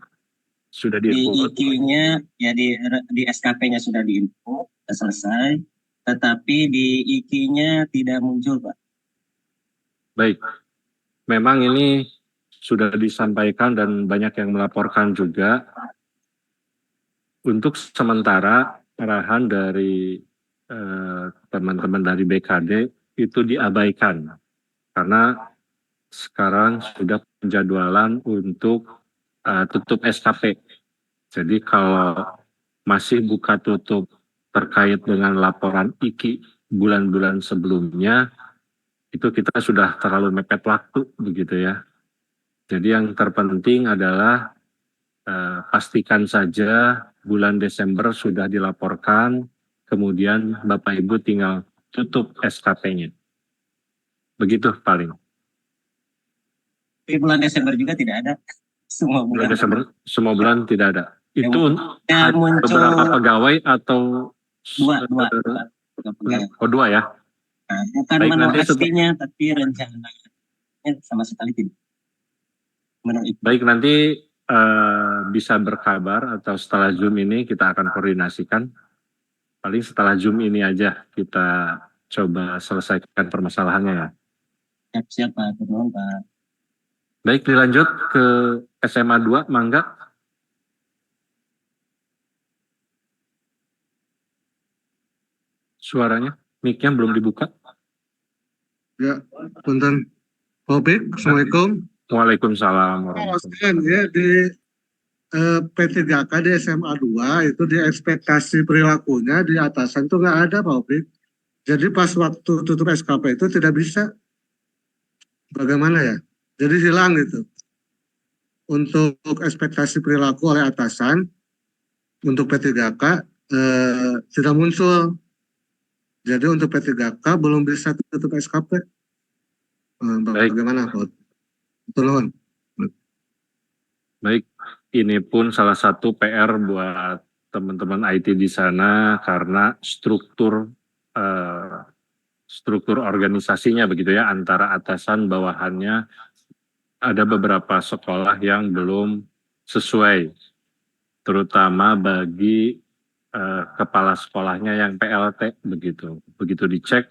Speaker 3: sudah
Speaker 6: Di
Speaker 3: di-input.
Speaker 6: IKI-nya ya di SKP-nya sudah di-input, sudah selesai, tetapi di IKI-nya tidak muncul Pak.
Speaker 3: Baik, memang ini sudah disampaikan dan banyak yang melaporkan juga. Untuk sementara arahan dari teman-teman dari BKD itu diabaikan karena sekarang sudah penjadwalan untuk tutup SKP. Jadi kalau masih buka tutup terkait dengan laporan IKI bulan-bulan sebelumnya, itu kita sudah terlalu mepet waktu begitu ya. Jadi yang terpenting adalah pastikan saja bulan Desember sudah dilaporkan, kemudian Bapak Ibu tinggal tutup SKP-nya. Begitu paling.
Speaker 6: Di bulan Desember juga tidak ada. Semua
Speaker 3: Bulan
Speaker 6: bulan.
Speaker 3: Desember semua bulan tidak ada. Itu
Speaker 6: Yang muncul
Speaker 3: beberapa pegawai atau
Speaker 6: dua.
Speaker 3: Oh, 2 ya.
Speaker 6: Nah, bukan
Speaker 3: Baik,
Speaker 6: menu
Speaker 3: nanti
Speaker 6: ST-nya, tapi rencananya sama sekali tidak. Menu itu.
Speaker 3: Baik, nanti bisa berkabar atau setelah Zoom ini kita akan koordinasikan. Paling setelah Zoom ini aja kita coba selesaikan permasalahannya ya.
Speaker 6: Siap Pak, turun Pak.
Speaker 3: Baik, dilanjut ke SMA 2, Mangga. Suaranya, mic-nya belum dibuka.
Speaker 7: Ya, punten. Baik, Assalamualaikum.
Speaker 3: Waalaikumsalam warahmatullahi
Speaker 7: Osman ya di P3K di SMA 2 itu di ekspektasi perilakunya di atasan tuh nggak ada Pak Opik. Jadi pas waktu tutup SKP itu tidak bisa. Bagaimana ya? Jadi hilang gitu. Untuk ekspektasi perilaku oleh atasan untuk P3K tidak muncul. Jadi untuk P3K belum bisa tutup SKP.
Speaker 3: Baik.
Speaker 7: Bagaimana Pak? Tolong.
Speaker 3: Baik, ini pun salah satu PR buat teman-teman IT di sana karena struktur organisasinya begitu ya, antara atasan bawahannya ada beberapa sekolah yang belum sesuai, terutama bagi kepala sekolahnya yang PLT begitu. Begitu dicek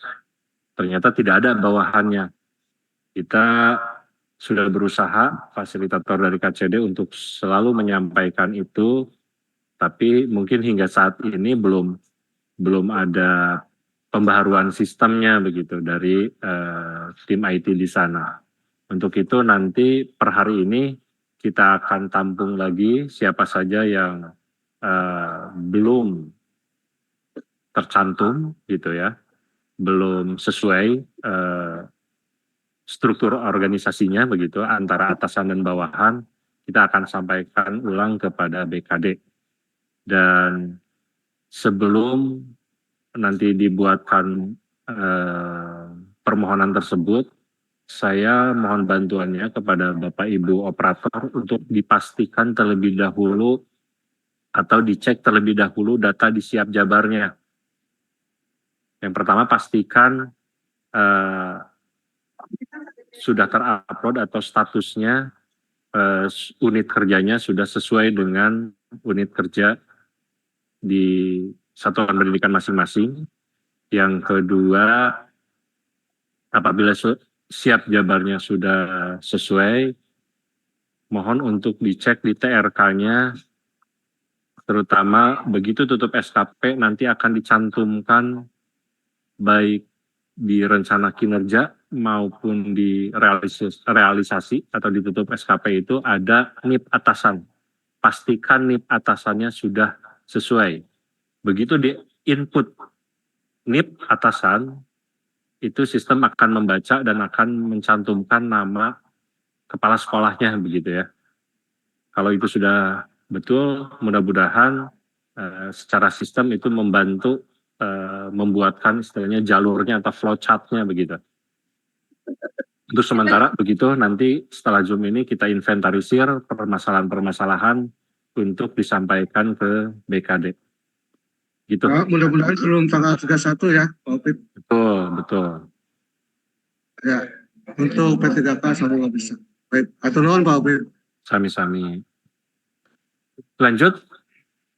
Speaker 3: ternyata tidak ada bawahannya. Kita sudah berusaha fasilitator dari KCD untuk selalu menyampaikan itu, tapi mungkin hingga saat ini belum ada pembaharuan sistemnya begitu dari tim IT di sana. Untuk itu nanti per hari ini kita akan tampung lagi siapa saja yang belum tercantum gitu ya, belum sesuai struktur organisasinya begitu antara atasan dan bawahan, kita akan sampaikan ulang kepada BKD. Dan sebelum nanti dibuatkan permohonan tersebut, saya mohon bantuannya kepada Bapak Ibu operator untuk dipastikan terlebih dahulu atau dicek terlebih dahulu data di siap jabarnya. Yang pertama pastikan sudah terupload atau statusnya unit kerjanya sudah sesuai dengan unit kerja di satuan pendidikan masing-masing. Yang kedua, apabila siap jabarnya sudah sesuai, mohon untuk dicek di TRK-nya, terutama begitu tutup SKP nanti akan dicantumkan baik di rencana kinerja maupun di realisasi atau ditutup SKP itu ada NIP atasan. Pastikan NIP atasannya sudah sesuai. Begitu di input NIP atasan, itu sistem akan membaca dan akan mencantumkan nama kepala sekolahnya begitu ya. Kalau itu sudah betul, mudah-mudahan secara sistem itu membantu membuatkan istilahnya jalurnya atau flowchart-nya begitu. Untuk sementara begitu, nanti setelah Zoom ini kita inventarisir permasalahan-permasalahan untuk disampaikan ke BKD. Gitu.
Speaker 7: Nah, mudah-mudahan sebelum tanggal 31 ya, Pak Opik.
Speaker 3: Betul.
Speaker 7: Ya, untuk P3K sama nggak bisa. Baik, atau nuhun Pak Opik.
Speaker 3: Sami-sami. Lanjut,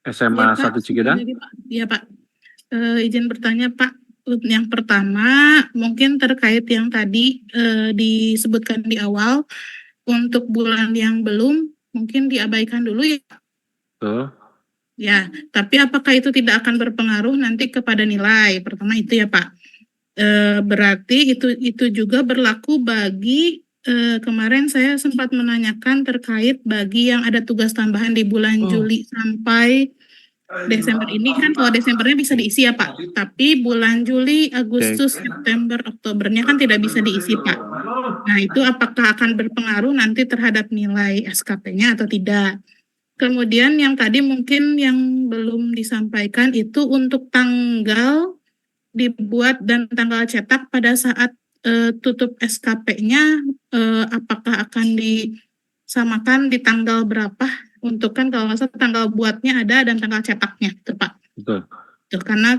Speaker 3: SMA 1 Cikidang.
Speaker 8: Iya Pak. Izin bertanya Pak, yang pertama mungkin terkait yang tadi disebutkan di awal, untuk bulan yang belum mungkin diabaikan dulu ya.
Speaker 3: Tuh.
Speaker 8: Ya, tapi apakah itu tidak akan berpengaruh nanti kepada nilai? Pertama itu ya Pak. Berarti itu juga berlaku bagi kemarin saya sempat menanyakan terkait bagi yang ada tugas tambahan di bulan Juli sampai Desember ini kan, kalau Desembernya bisa diisi ya Pak, tapi bulan Juli, Agustus, September, Oktobernya kan tidak bisa diisi Pak. Nah itu apakah akan berpengaruh nanti terhadap nilai SKP-nya atau tidak? Kemudian yang tadi mungkin yang belum disampaikan itu untuk tanggal dibuat dan tanggal cetak pada saat tutup SKP-nya, apakah akan disamakan di tanggal berapa? Untuk kan kalau nggak salah tanggal buatnya ada dan tanggal cetaknya, itu Pak.
Speaker 3: Betul.
Speaker 8: Karena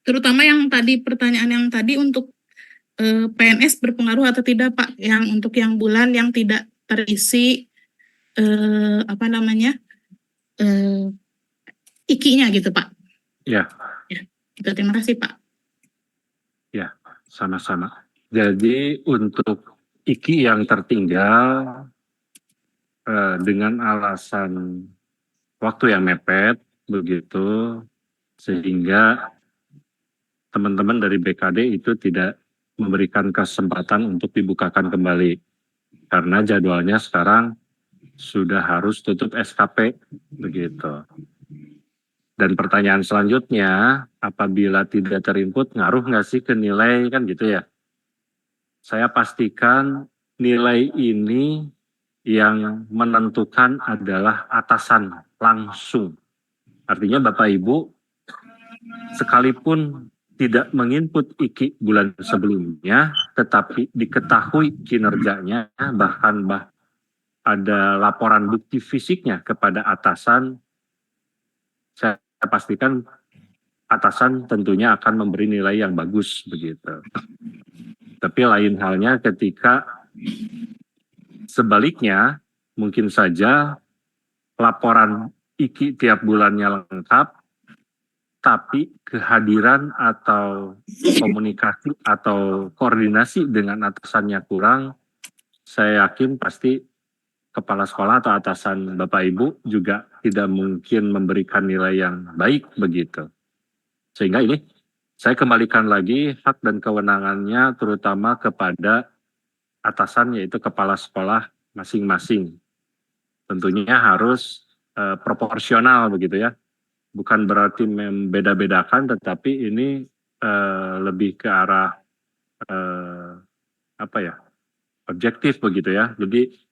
Speaker 8: terutama yang tadi pertanyaan yang tadi untuk PNS berpengaruh atau tidak Pak? Yang untuk yang bulan yang tidak terisi IKI-nya gitu Pak.
Speaker 3: Ya.
Speaker 8: Gitu, terima kasih Pak.
Speaker 3: Ya, sama-sama. Jadi untuk IKI yang tertinggal dengan alasan waktu yang mepet begitu, sehingga teman-teman dari BKD itu tidak memberikan kesempatan untuk dibukakan kembali. Karena jadwalnya sekarang sudah harus tutup SKP, begitu. Dan pertanyaan selanjutnya, apabila tidak terinput, ngaruh nggak sih ke nilai, kan gitu ya? Saya pastikan nilai ini yang menentukan adalah atasan langsung. Artinya Bapak Ibu, sekalipun tidak menginput IKI bulan sebelumnya, tetapi diketahui kinerjanya, bahkan ada laporan bukti fisiknya kepada atasan, saya pastikan atasan tentunya akan memberi nilai yang bagus, begitu. Tapi lain halnya ketika sebaliknya, mungkin saja laporan IKI tiap bulannya lengkap, tapi kehadiran atau komunikasi atau koordinasi dengan atasannya kurang, saya yakin pasti kepala sekolah atau atasan Bapak Ibu juga tidak mungkin memberikan nilai yang baik, begitu. Sehingga ini saya kembalikan lagi hak dan kewenangannya terutama kepada atasan, yaitu kepala sekolah masing-masing. Tentunya harus proporsional, begitu ya. Bukan berarti membeda-bedakan, tetapi ini lebih ke arah objektif, begitu ya. Jadi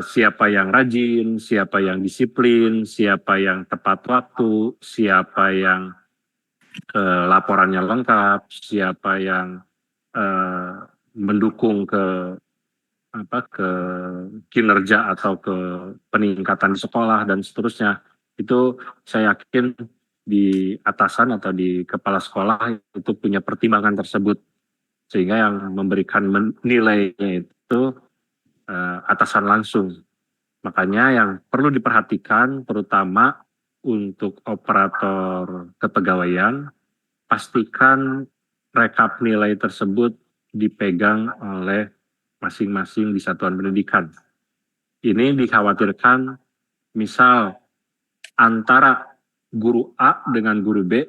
Speaker 3: siapa yang rajin, siapa yang disiplin, siapa yang tepat waktu, siapa yang laporannya lengkap, siapa yang mendukung ke kinerja atau ke peningkatan di sekolah dan seterusnya. Itu saya yakin di atasan atau di kepala sekolah itu punya pertimbangan tersebut, sehingga yang memberikan nilainya itu atasan langsung. Makanya yang perlu diperhatikan terutama untuk operator kepegawaian, pastikan rekap nilai tersebut dipegang oleh masing-masing di satuan pendidikan. Ini dikhawatirkan misal antara guru A dengan guru B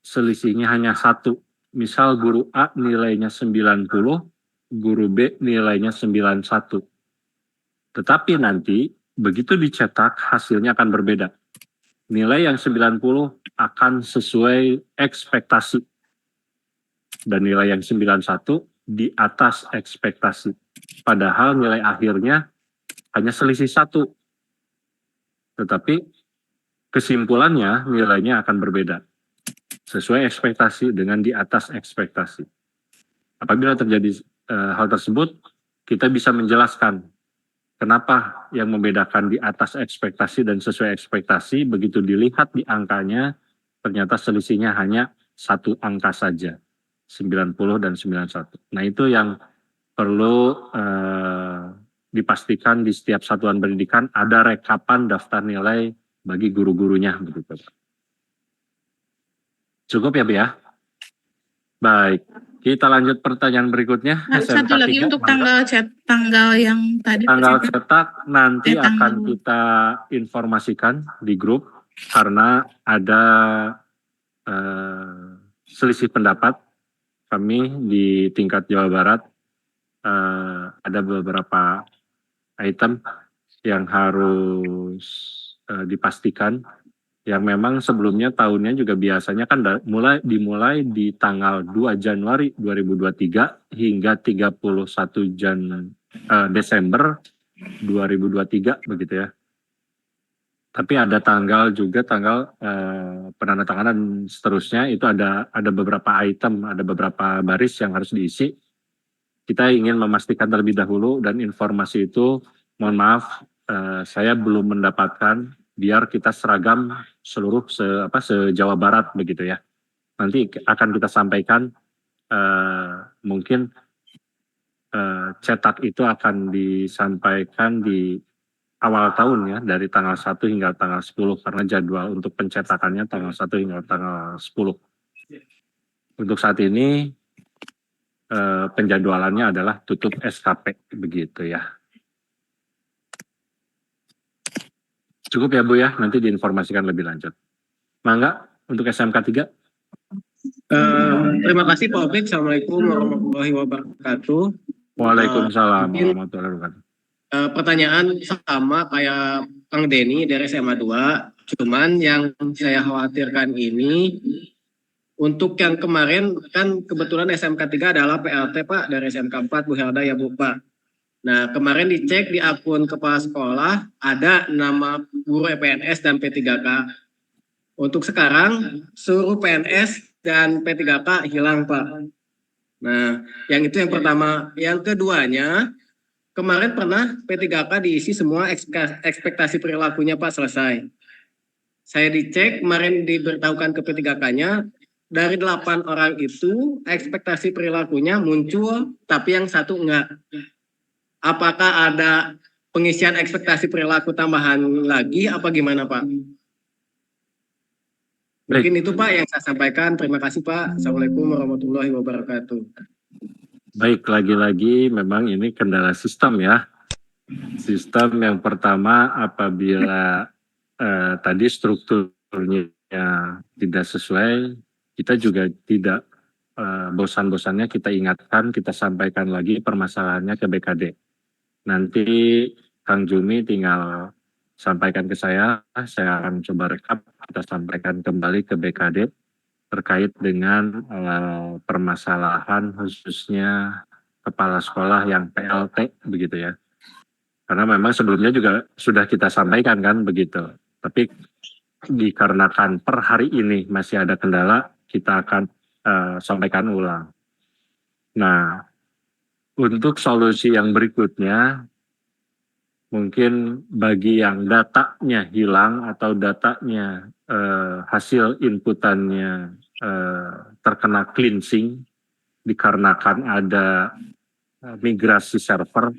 Speaker 3: selisihnya hanya 1. Misal guru A nilainya 90, guru B nilainya 91. Tetapi nanti begitu dicetak hasilnya akan berbeda. Nilai yang 90 akan sesuai ekspektasi. Dan nilai yang 91 di atas ekspektasi. Padahal nilai akhirnya hanya selisih 1. Tetapi kesimpulannya nilainya akan berbeda. Sesuai ekspektasi dengan di atas ekspektasi. Apabila terjadi hal tersebut, kita bisa menjelaskan kenapa yang membedakan di atas ekspektasi dan sesuai ekspektasi, begitu dilihat di angkanya, ternyata selisihnya hanya 1 angka saja, 90 dan 91. Nah itu yang perlu dipastikan di setiap satuan pendidikan ada rekapan daftar nilai bagi guru-gurunya, begitu. Cukup ya, Bu ya? Baik. Kita lanjut pertanyaan berikutnya.
Speaker 8: Satu lagi untuk tanggal yang tadi.
Speaker 3: Tanggal cetak nanti akan kita informasikan di grup karena ada selisih pendapat kami di tingkat Jawa Barat. Ada beberapa item yang harus dipastikan. Yang memang sebelumnya tahunnya juga biasanya kan dimulai di tanggal 2 Januari 2023 hingga 31 Desember 2023 begitu ya. Tapi ada tanggal penandatanganan seterusnya, itu ada beberapa item, ada beberapa baris yang harus diisi. Kita ingin memastikan terlebih dahulu dan informasi itu mohon maaf saya belum mendapatkan, biar kita seragam seluruh se-Jawa Barat begitu ya. Nanti akan kita sampaikan mungkin cetak itu akan disampaikan di awal tahun ya, dari tanggal 1 hingga tanggal 10 karena jadwal untuk pencetakannya tanggal 1 hingga tanggal 10. Untuk saat ini penjadwalannya adalah tutup SKP begitu ya. Cukup ya Bu ya, nanti diinformasikan lebih lanjut. Mangga untuk SMK 3.
Speaker 1: Terima kasih Pak Opik. Assalamualaikum warahmatullahi wabarakatuh.
Speaker 3: Waalaikumsalam
Speaker 1: Mungkin
Speaker 3: warahmatullahi wabarakatuh.
Speaker 1: pertanyaan sama kayak Kang Denny dari SMA 2, cuman yang saya khawatirkan ini untuk yang kemarin kan kebetulan SMK 3 adalah PLT Pak dari SMK 4 Bu Helda ya Bu Pak. Nah kemarin dicek di akun kepala sekolah ada nama guru PNS dan P3K. Untuk sekarang seluruh PNS dan P3K hilang Pak. Nah yang itu yang pertama. Yang keduanya kemarin pernah P3K diisi semua ekspektasi perilakunya Pak selesai. Saya dicek kemarin diberitahukan ke P3K-nya dari 8 orang itu ekspektasi perilakunya muncul tapi yang satu enggak. Apakah ada pengisian ekspektasi perilaku tambahan lagi apa gimana Pak? Mungkin itu Pak yang saya sampaikan. Terima kasih Pak. Assalamualaikum warahmatullahi wabarakatuh.
Speaker 3: Baik, lagi-lagi memang ini kendala sistem ya. Sistem yang pertama apabila tadi strukturnya tidak sesuai, kita juga tidak bosan-bosannya kita ingatkan, kita sampaikan lagi permasalahannya ke BKD. Nanti Kang Jumi tinggal sampaikan ke saya akan coba rekap, kita sampaikan kembali ke BKD terkait dengan permasalahan khususnya kepala sekolah yang PLT begitu ya. Karena memang sebelumnya juga sudah kita sampaikan kan begitu. Tapi dikarenakan per hari ini masih ada kendala, kita akan sampaikan ulang. Nah, untuk solusi yang berikutnya, mungkin bagi yang datanya hilang atau datanya hasil inputannya terkena cleansing dikarenakan ada migrasi server,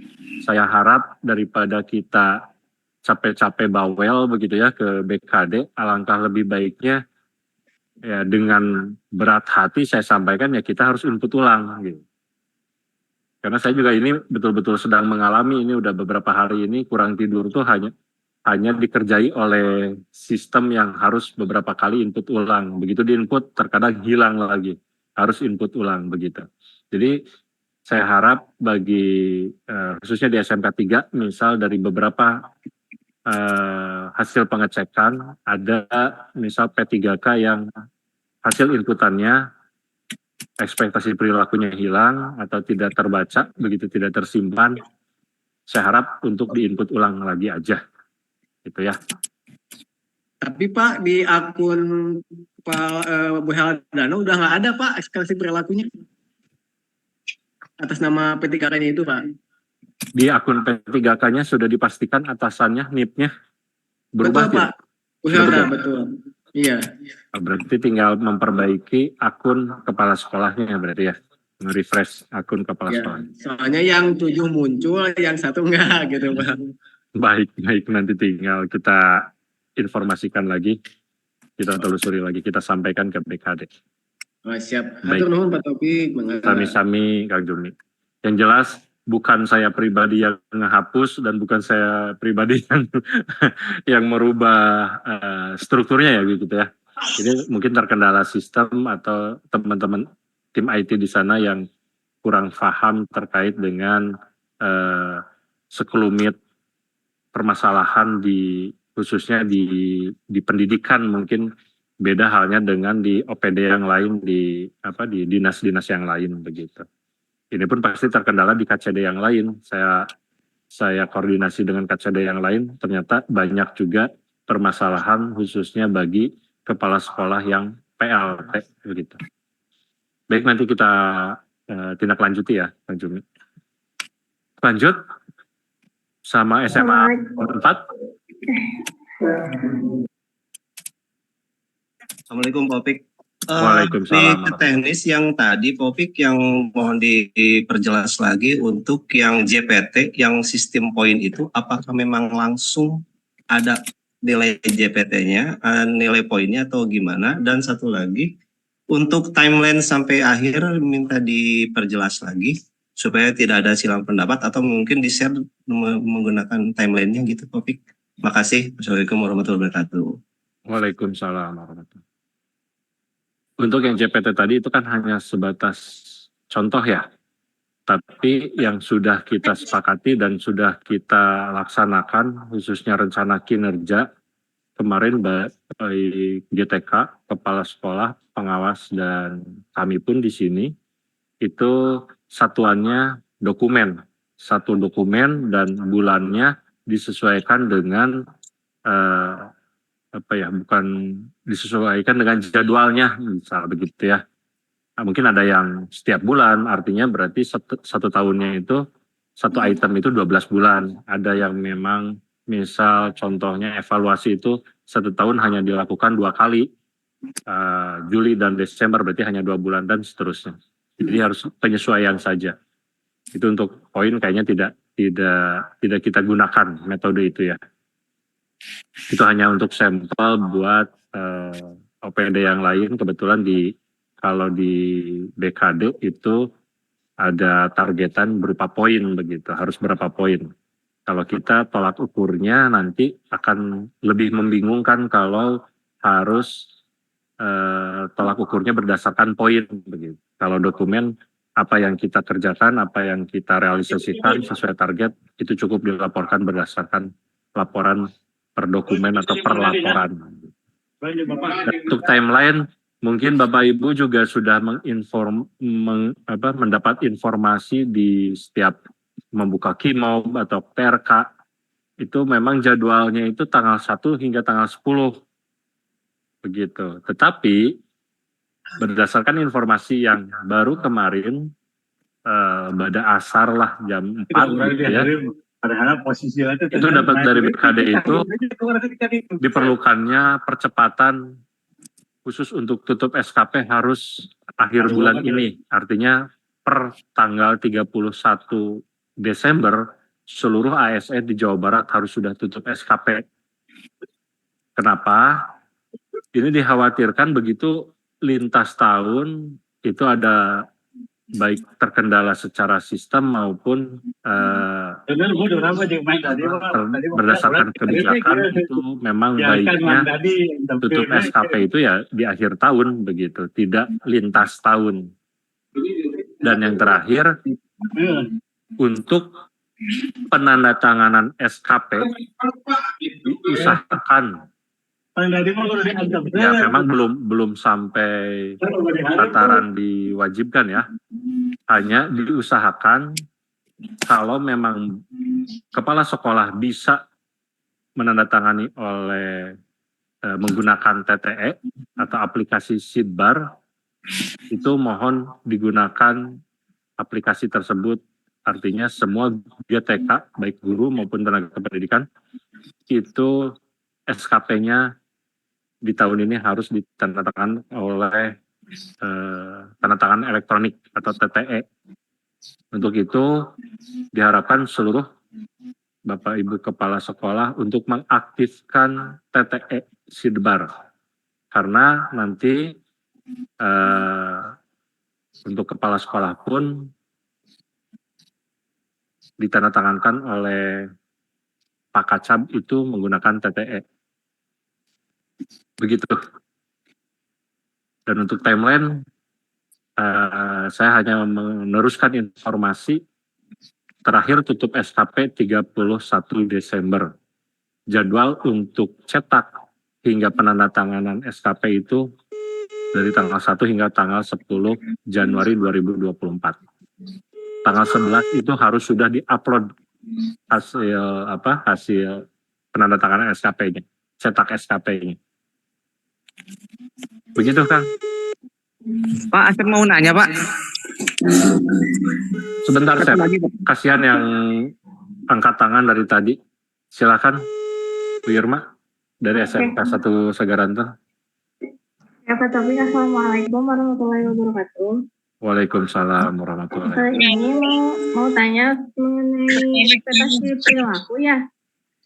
Speaker 3: saya harap daripada kita capek-capek bawel begitu ya ke BKD, alangkah lebih baiknya ya dengan berat hati saya sampaikan ya kita harus input ulang gitu. Karena saya juga ini betul-betul sedang mengalami ini udah beberapa hari ini kurang tidur tuh hanya dikerjai oleh sistem yang harus beberapa kali input ulang. Begitu diinput terkadang hilang lagi, harus input ulang begitu. Jadi saya harap bagi khususnya di SMK 3 misal dari beberapa hasil pengecekan ada misal P3K yang hasil inputannya ekspektasi perilakunya hilang atau tidak terbaca, begitu tidak tersimpan, saya harap untuk diinput ulang lagi aja, gitu ya.
Speaker 1: Tapi Pak di akun Pak Bu Heldana udah nggak ada Pak ekspektasi perilakunya atas nama P3K-nya itu Pak.
Speaker 3: Di akun P3K-nya sudah dipastikan atasannya, NIP-nya berubah
Speaker 1: betul Pak. Bu Helda, betul. Iya.
Speaker 3: Berarti tinggal memperbaiki akun kepala sekolahnya ya berarti ya. Nge-refresh akun kepala sekolah.
Speaker 1: Soalnya yang 7 muncul, yang 1 enggak gitu Pak.
Speaker 3: Baik, nanti tinggal kita informasikan lagi, kita telusuri lagi, kita sampaikan ke BKD.
Speaker 1: Oh, siap.
Speaker 3: Baik.
Speaker 1: Hatur nuhun Pak Taufik.
Speaker 3: Sami-sami Kang Jumi. Yang jelas bukan saya pribadi yang ngehapus dan bukan saya pribadi yang merubah strukturnya ya gitu ya. Jadi mungkin terkendala sistem atau teman-teman tim IT di sana yang kurang paham terkait dengan sekelumit permasalahan khususnya di pendidikan, mungkin beda halnya dengan di OPD yang lain, di dinas-dinas yang lain begitu. Ini pun pasti terkendala di KCD yang lain. Saya koordinasi dengan KCD yang lain, ternyata banyak juga permasalahan khususnya bagi kepala sekolah yang PLT begitu. Baik, nanti kita tindak lanjuti ya, Kang Jumi. Lanjut sama SMA 4.
Speaker 6: Assalamualaikum Pak Opik.
Speaker 3: Waalaikumsalam.
Speaker 6: Di teknis yang tadi Pak Opik yang mohon diperjelas lagi untuk yang JPT yang sistem poin itu apakah memang langsung ada nilai JPT-nya, nilai poinnya atau gimana? Dan satu lagi untuk timeline sampai akhir minta diperjelas lagi supaya tidak ada silang pendapat atau mungkin di-share menggunakan timeline-nya gitu Pak Opik. Makasih. Assalamualaikum warahmatullahi wabarakatuh.
Speaker 3: Waalaikumsalam warahmatullahi wabarakatuh. Untuk yang JPT tadi itu kan hanya sebatas contoh ya. Tapi yang sudah kita sepakati dan sudah kita laksanakan, khususnya rencana kinerja, kemarin baik GTK, kepala sekolah, pengawas, dan kami pun di sini, itu satuannya dokumen. Satu dokumen dan bulannya disesuaikan dengan, bukan disesuaikan dengan jadwalnya, misal begitu ya. Nah, mungkin ada yang setiap bulan, artinya berarti satu tahunnya itu, satu item itu 12 bulan. Ada yang memang, misal contohnya evaluasi itu satu tahun hanya dilakukan 2 kali, Juli dan Desember berarti hanya 2 bulan dan seterusnya. Jadi harus penyesuaian saja. Itu untuk poin kayaknya tidak kita gunakan metode itu ya. Itu hanya untuk sampel buat OPD yang lain. Kebetulan kalau di BKD itu ada targetan berupa poin begitu, harus berapa poin. Kalau kita tolak ukurnya nanti akan lebih membingungkan kalau harus tolak ukurnya berdasarkan poin begitu. Kalau dokumen apa yang kita kerjakan, apa yang kita realisasikan sesuai target itu cukup dilaporkan berdasarkan laporan per dokumen atau per laporan. Dan untuk timeline mungkin Bapak Ibu juga sudah mendapat informasi di setiap membuka KIMOB atau PRK itu memang jadwalnya itu tanggal 1 hingga tanggal 10 begitu. Tetapi berdasarkan informasi yang baru kemarin pada asar lah jam 4 gitu ya. Itu dapat dari BKD itu diperlukannya percepatan khusus untuk tutup SKP harus akhir bulan ini. Artinya per tanggal 31 Desember seluruh ASN di Jawa Barat harus sudah tutup SKP. Kenapa? Ini dikhawatirkan begitu lintas tahun itu ada baik terkendala secara sistem maupun berdasarkan kebijakan itu memang baiknya tutup SKP itu ya di akhir tahun begitu, tidak lintas tahun. Dan yang terakhir untuk penandatanganan SKP diusahakan ya memang belum sampai tataran diwajibkan ya, hanya diusahakan kalau memang kepala sekolah bisa menandatangani oleh menggunakan TTE atau aplikasi Sidbar, itu mohon digunakan aplikasi tersebut. Artinya semua GTK baik guru maupun tenaga pendidikan itu SKP-nya di tahun ini harus ditandatangan oleh tanda tangan elektronik atau TTE. Untuk itu diharapkan seluruh Bapak Ibu Kepala Sekolah untuk mengaktifkan TTE Sidbar. Karena nanti untuk Kepala Sekolah pun ditandatangankan oleh Pak Kacab itu menggunakan TTE. Begitu. Dan untuk timeline, saya hanya meneruskan informasi terakhir tutup SKP 31 Desember. Jadwal untuk cetak hingga penandatanganan SKP itu dari tanggal 1 hingga tanggal 10 Januari 2024. Tanggal 11 itu harus sudah diupload hasil penandatanganan SKP-nya, cetak SKP-nya. Begitu, Kang.
Speaker 9: Pak, Asep mau nanya, Pak.
Speaker 3: Sebentar, saya kasihan yang angkat tangan dari tadi. Silakan, Bu Irma dari SMK 1 Sagaranto.
Speaker 2: Ya, Pak Taufik, Assalamualaikum warahmatullahi wabarakatuh.
Speaker 3: Waalaikumsalam warahmatullahi wabarakatuh.
Speaker 2: Ini mau tanya mengenai ekspektasi perilaku ya.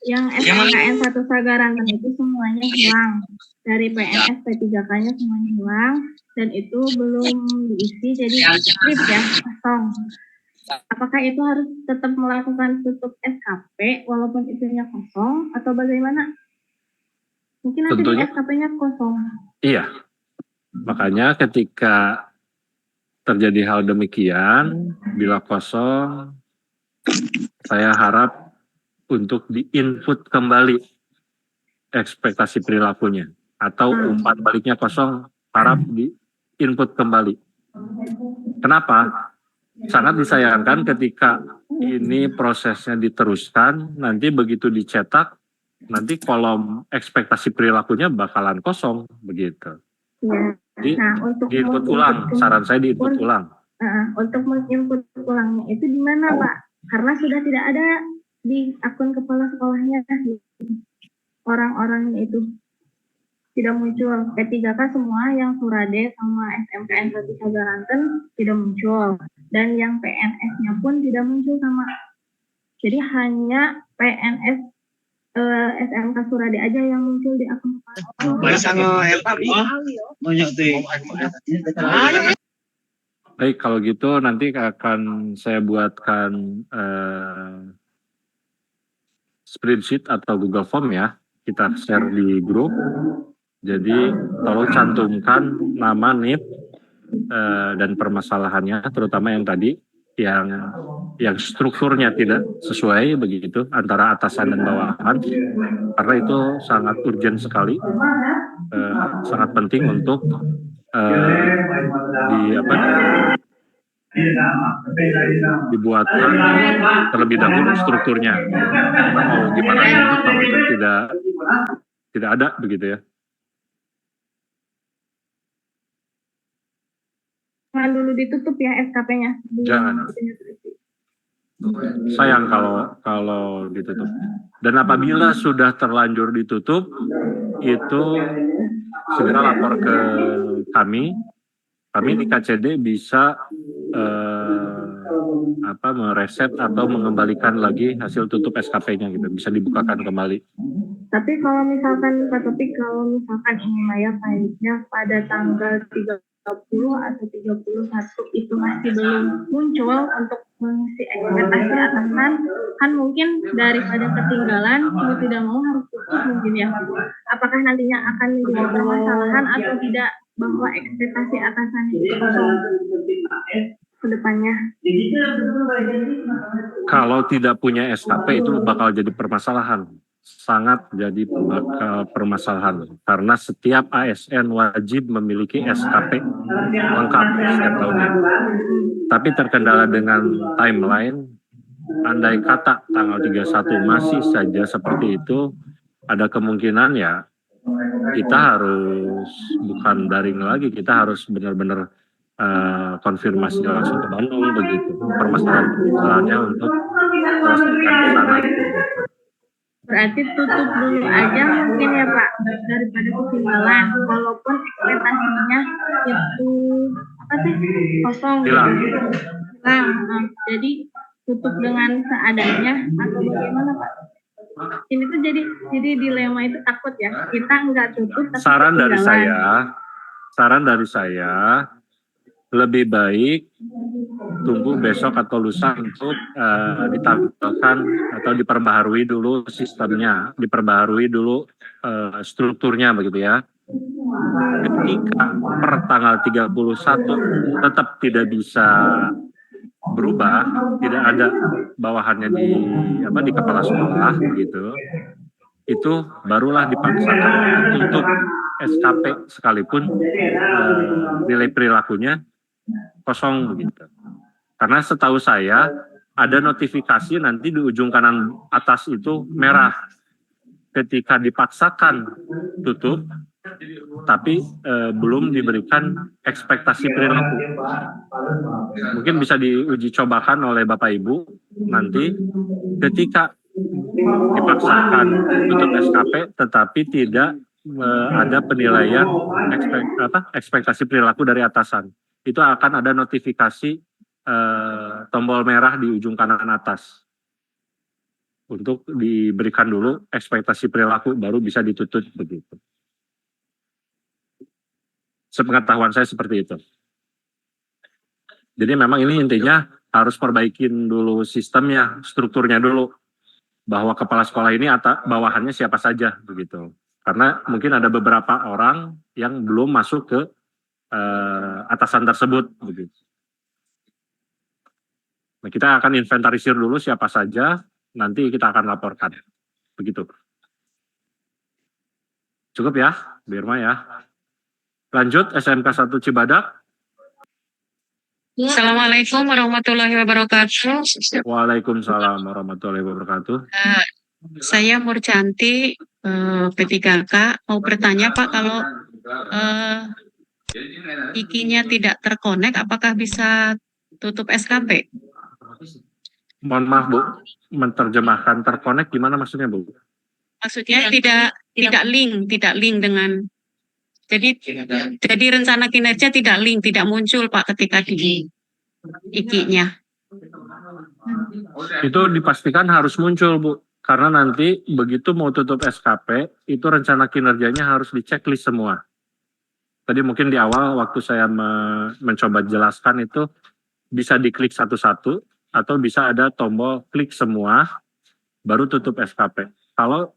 Speaker 2: Yang SMKN 1 Sagaranto itu semuanya hilang. Dari PNS P3K-nya semuanya hilang. Dan itu belum diisi, jadi strip ya, kosong. Apakah itu harus tetap melakukan tutup SKP walaupun itunya kosong atau bagaimana? Mungkin nanti
Speaker 3: Tentunya.
Speaker 2: SKP-nya kosong.
Speaker 3: Iya. Makanya ketika terjadi hal demikian, bila kosong, saya harap untuk di-input kembali ekspektasi perilakunya. Atau umpan baliknya kosong, harap di-input kembali. Kenapa? Sangat disayangkan ketika ini prosesnya diteruskan, nanti begitu dicetak, nanti kolom ekspektasi perilakunya bakalan kosong, begitu.
Speaker 2: Ya.
Speaker 3: Jadi
Speaker 2: Nah, untuk
Speaker 3: di-input ulang, saran saya di-input ulang.
Speaker 2: Untuk menginput ulangnya itu di mana, Pak? Karena sudah tidak ada di akun kepala sekolahnya. Orang-orangnya itu tidak muncul. P3K semua yang Surade sama SMKN 1 Sagaranten tidak muncul. Dan yang PNS-nya pun tidak muncul sama. Jadi hanya PNS SMK Surade aja yang muncul di akun kepala.
Speaker 3: Baik, kalau gitu nanti akan saya buatkan spreadsheet atau Google Form ya. Kita share di grup. Jadi tolong cantumkan nama NIP dan permasalahannya, terutama yang tadi yang strukturnya tidak sesuai begitu antara atasan dan bawahan, karena itu sangat urgent sekali, sangat penting untuk dibuatkan terlebih dahulu strukturnya. Karena mau gimana itu kalau itu tidak ada begitu ya.
Speaker 2: Jangan dulu ditutup ya SKP-nya.
Speaker 3: Jangan. Sayang kalau ditutup. Dan apabila sudah terlanjur ditutup, itu segera lapor ke kami. Kami di KCD bisa mereset atau mengembalikan lagi hasil tutup SKP-nya gitu, bisa dibukakan kembali.
Speaker 2: Tapi kalau misalkan Pak Topik, kalau misalkan ini Maya filenya pada tanggal 30 atau 31 itu masih belum muncul untuk mengisi ekspektasi atasan, kan mungkin daripada ketinggalan mau tidak mau harus tutup mungkin ya. Apakah nantinya akan menjadi permasalahan atau tidak bahwa ekspektasi atasan itu ke depannya?
Speaker 3: Kalau tidak punya SKP itu bakal jadi permasalahan. Sangat jadi permasalahan karena setiap ASN wajib memiliki SKP lengkap setiap tahunnya. Tapi terkendala dengan timeline, andai kata tanggal 31 masih saja seperti itu, ada kemungkinan ya kita harus bukan daring lagi, kita harus benar-benar konfirmasi langsung ke Bandung begitu. Permasalahannya untuk selesaikan di sana.
Speaker 2: Berarti tutup dulu aja mungkin ya Pak, daripada ketinggalan. Walaupun ekspektasinya itu kosong.
Speaker 3: Hilang.
Speaker 2: Nah, jadi tutup dengan seadanya atau bagaimana Pak? Ini tuh jadi dilema itu takut ya. Kita nggak tutup tapi
Speaker 3: saran dari saya lebih baik tunggu besok atau lusa untuk ditampilkan atau diperbaharui dulu sistemnya, diperbaharui dulu strukturnya begitu ya. Ketika per tanggal 31 tetap tidak bisa berubah, tidak ada bawahannya di kepala sekolah begitu, itu barulah dipaksakan untuk SKP sekalipun nilai perilakunya kosong begitu. Karena setahu saya ada notifikasi nanti di ujung kanan atas itu merah ketika dipaksakan tutup tapi belum diberikan ekspektasi perilaku. Mungkin bisa diuji cobakan oleh Bapak Ibu nanti ketika dipaksakan tutup SKP tetapi tidak ada penilaian ekspektasi perilaku dari atasan. Itu akan ada notifikasi tombol merah di ujung kanan atas untuk diberikan dulu ekspektasi perilaku baru bisa ditutup begitu. Sepengetahuan saya seperti itu. Jadi memang ini intinya harus perbaikin dulu sistemnya, strukturnya dulu, bahwa kepala sekolah ini bawahannya siapa saja begitu. Karena mungkin ada beberapa orang yang belum masuk ke atasan tersebut begitu. Nah, kita akan inventarisir dulu siapa saja, nanti kita akan laporkan. Begitu. Cukup ya, Bu Irma ya. Lanjut SMK 1 Cibadak.
Speaker 10: Assalamualaikum warahmatullahi wabarakatuh.
Speaker 3: Waalaikumsalam warahmatullahi wabarakatuh.
Speaker 10: Saya Murcanti, P3K. Mau bertanya Pak, kalau IKI-nya tidak terkonek, apakah bisa tutup SKP?
Speaker 3: Mohon maaf Bu, menerjemahkan terkonek gimana maksudnya Bu?
Speaker 10: Maksudnya tidak link dengan. Jadi rencana kinerja tidak link, tidak muncul Pak ketika di IKI-nya.
Speaker 3: Itu dipastikan harus muncul Bu, karena nanti begitu mau tutup SKP, itu rencana kinerjanya harus diceklis semua. Tadi mungkin di awal waktu saya mencoba jelaskan itu bisa diklik satu-satu, atau bisa ada tombol klik semua, baru tutup SKP. Kalau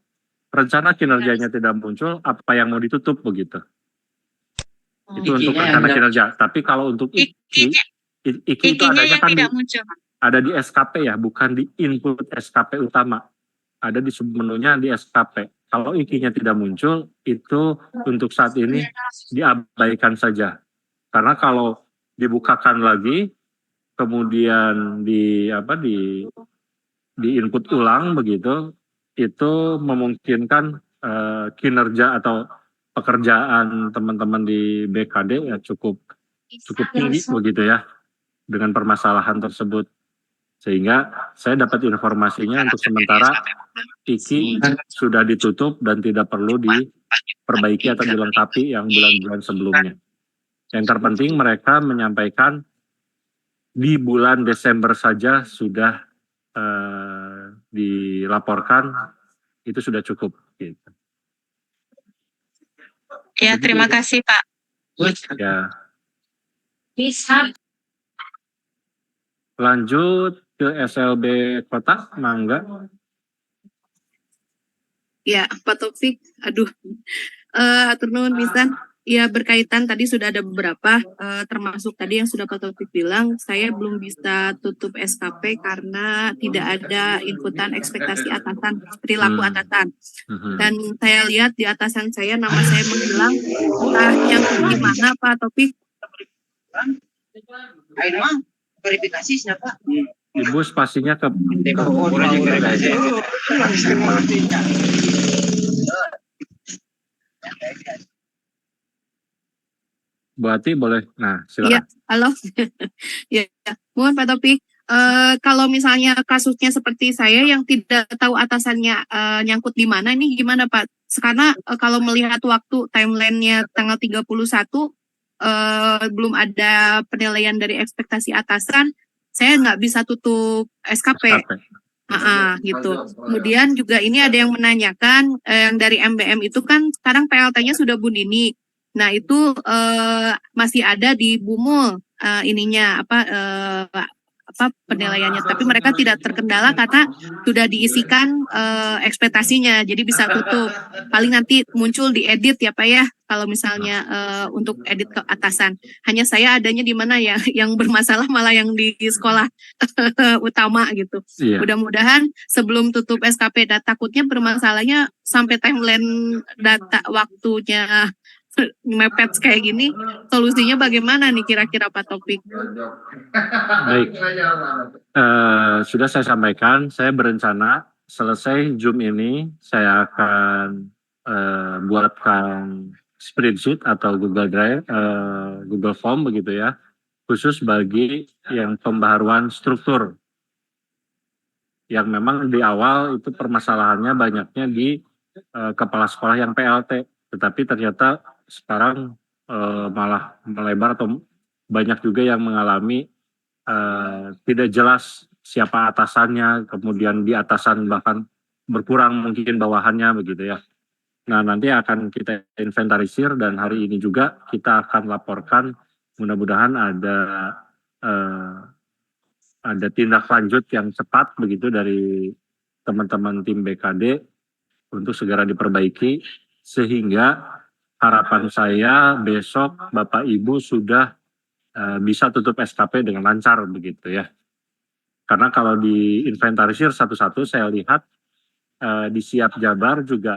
Speaker 3: rencana kinerjanya tidak muncul, apa yang mau ditutup begitu? Itu untuk rencana kinerja. Tapi kalau untuk IKI itu adanya kan ada di SKP ya, bukan di input SKP utama. Ada di submenunya di SKP. Kalau IKI-nya tidak muncul, itu untuk saat ini diabaikan saja. Karena kalau dibukakan lagi, kemudian di input ulang begitu, itu memungkinkan kinerja atau pekerjaan teman-teman di BKD ya cukup tinggi begitu ya dengan permasalahan tersebut, sehingga saya dapat informasinya untuk sementara IKI sudah ditutup dan tidak perlu diperbaiki atau dilengkapi yang bulan-bulan sebelumnya. Yang terpenting mereka menyampaikan di bulan Desember saja sudah dilaporkan, itu sudah cukup gitu.
Speaker 10: Ya, terima kasih Pak.
Speaker 3: Ya. Lanjut ke SLB Kota, Mangga.
Speaker 11: Ya, Pak Taufik. Aduh, atur nuhun pisan. Ya, berkaitan tadi sudah ada beberapa, termasuk tadi yang sudah Pak Taufik bilang, saya belum bisa tutup SKP karena tidak ada inputan ekspektasi atasan, perilaku atasan. Dan saya lihat di atasan saya, nama saya menghilang, entah yang gimana Pak Taufik.
Speaker 9: Ayo verifikasi siapa?
Speaker 3: Ibu spasinya ke Bu Ati boleh. Nah, silakan.
Speaker 11: Iya, halo. Ya, mohon Pak Taufik. Kalau misalnya kasusnya seperti saya yang tidak tahu atasannya nyangkut di mana, ini gimana Pak? Karena kalau melihat waktu timeline-nya tanggal 31, belum ada penilaian dari ekspektasi atasan, saya nggak bisa tutup SKP. Gitu. Kemudian juga ini ada yang menanyakan, yang dari MBM itu kan sekarang PLT-nya sudah Bu Nini. Nah itu masih ada di Bumul ininya penilaiannya, tapi mereka tidak terkendala karena sudah diisikan ekspektasinya, jadi bisa tutup. Paling nanti muncul di edit ya Pak ya, kalau misalnya untuk edit ke atasan. Hanya saya adanya di mana ya, yang bermasalah malah yang di sekolah utama gitu. Iya. Mudah-mudahan sebelum tutup SKP, takutnya bermasalahnya sampai timeline data waktunya mepet kayak gini, solusinya bagaimana nih kira-kira Pak Taufik?
Speaker 3: Baik, sudah saya sampaikan, saya berencana selesai Zoom ini, saya akan buatkan spreadsheet atau Google Drive, Google Form begitu ya, khusus bagi yang pembaharuan struktur. Yang memang di awal itu permasalahannya banyaknya di kepala sekolah yang PLT, tetapi ternyata sekarang malah melebar atau banyak juga yang mengalami tidak jelas siapa atasannya, kemudian di atasan bahkan berkurang mungkin bawahannya begitu ya. Nah nanti akan kita inventarisir dan hari ini juga kita akan laporkan, mudah-mudahan ada tindak lanjut yang cepat begitu dari teman-teman tim BKD untuk segera diperbaiki sehingga harapan saya besok Bapak Ibu sudah bisa tutup SKP dengan lancar begitu ya. Karena kalau di inventarisir satu-satu saya lihat di Siap Jabar juga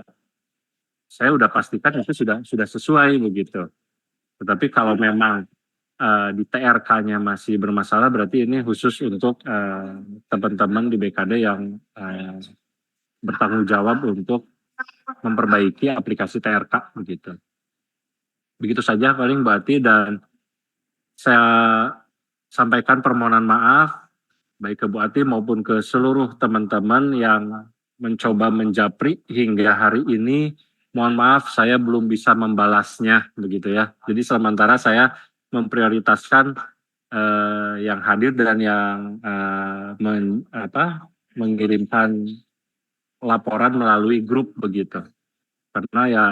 Speaker 3: saya udah pastikan itu sudah sesuai begitu. Tetapi kalau memang di TRK-nya masih bermasalah, berarti ini khusus untuk teman-teman di BKD yang bertanggung jawab untuk memperbaiki aplikasi TRK begitu. Begitu saja paling Mbak Ati, dan saya sampaikan permohonan maaf baik ke Bu Ati maupun ke seluruh teman-teman yang mencoba menjapri hingga hari ini. Mohon maaf saya belum bisa membalasnya begitu ya. Jadi sementara saya memprioritaskan yang hadir dan yang mengirimkan laporan melalui grup begitu. Karena ya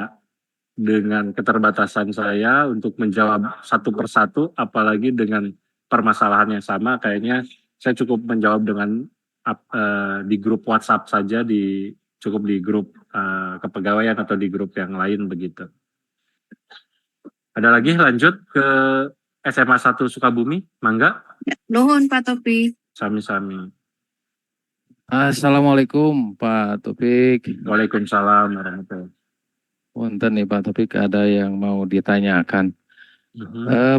Speaker 3: dengan keterbatasan saya untuk menjawab satu persatu, apalagi dengan permasalahan yang sama, kayaknya saya cukup menjawab dengan di grup WhatsApp saja, cukup di grup kepegawaian atau di grup yang lain begitu. Ada lagi lanjut ke SMA 1 Sukabumi, mangga.
Speaker 11: Nuhun Pak Topik.
Speaker 3: Sami-sami.
Speaker 12: Assalamualaikum Pak Topik.
Speaker 3: Waalaikumsalam warahmatullahi.
Speaker 12: Punten nih Pak Topik, ada yang mau ditanyakan.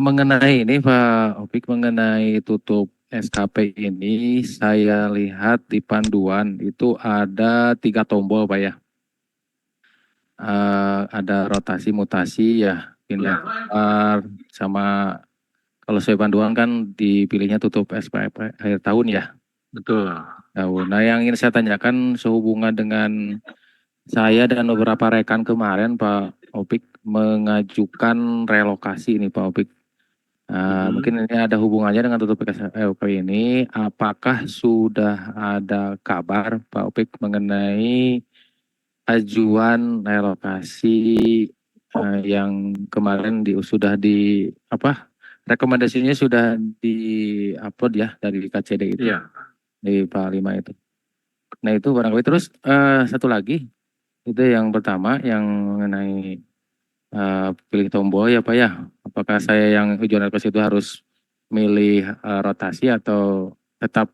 Speaker 12: Mengenai ini Pak Topik, mengenai tutup SKP ini, saya lihat di panduan itu ada 3 tombol Pak ya. Ada rotasi mutasi ya, pindah sama kalau saya panduan kan dipilihnya tutup SKP akhir tahun ya.
Speaker 3: Betul.
Speaker 12: Nah yang ingin saya tanyakan sehubungan dengan saya dan beberapa rekan kemarin Pak Opik mengajukan relokasi ini Pak Opik. Mungkin ini ada hubungannya dengan tutup SKP ini. Apakah sudah ada kabar Pak Opik mengenai ajuan relokasi yang kemarin rekomendasinya sudah di-upload ya dari KCD itu, di Pak 5 itu. Nah itu barangkali. Terus satu lagi, itu yang pertama yang mengenai pilih tombol ya Pak ya. Apakah saya yang ujian relokasi itu harus milih rotasi atau tetap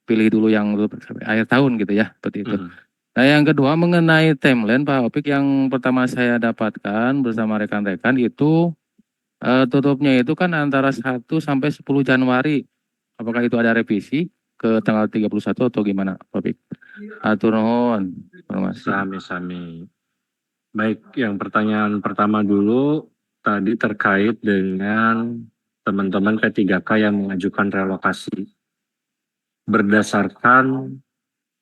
Speaker 12: pilih dulu yang akhir tahun gitu ya, seperti itu. Nah yang kedua mengenai timeline Pak Opik, yang pertama saya dapatkan bersama rekan-rekan itu tutupnya itu kan antara 1 sampai 10 Januari. Apakah itu ada revisi ke tanggal 31 atau gimana Pak Opik? Atur nuhun.
Speaker 3: Sami-sami. Baik, yang pertanyaan pertama dulu tadi terkait dengan teman-teman P3K yang mengajukan relokasi. Berdasarkan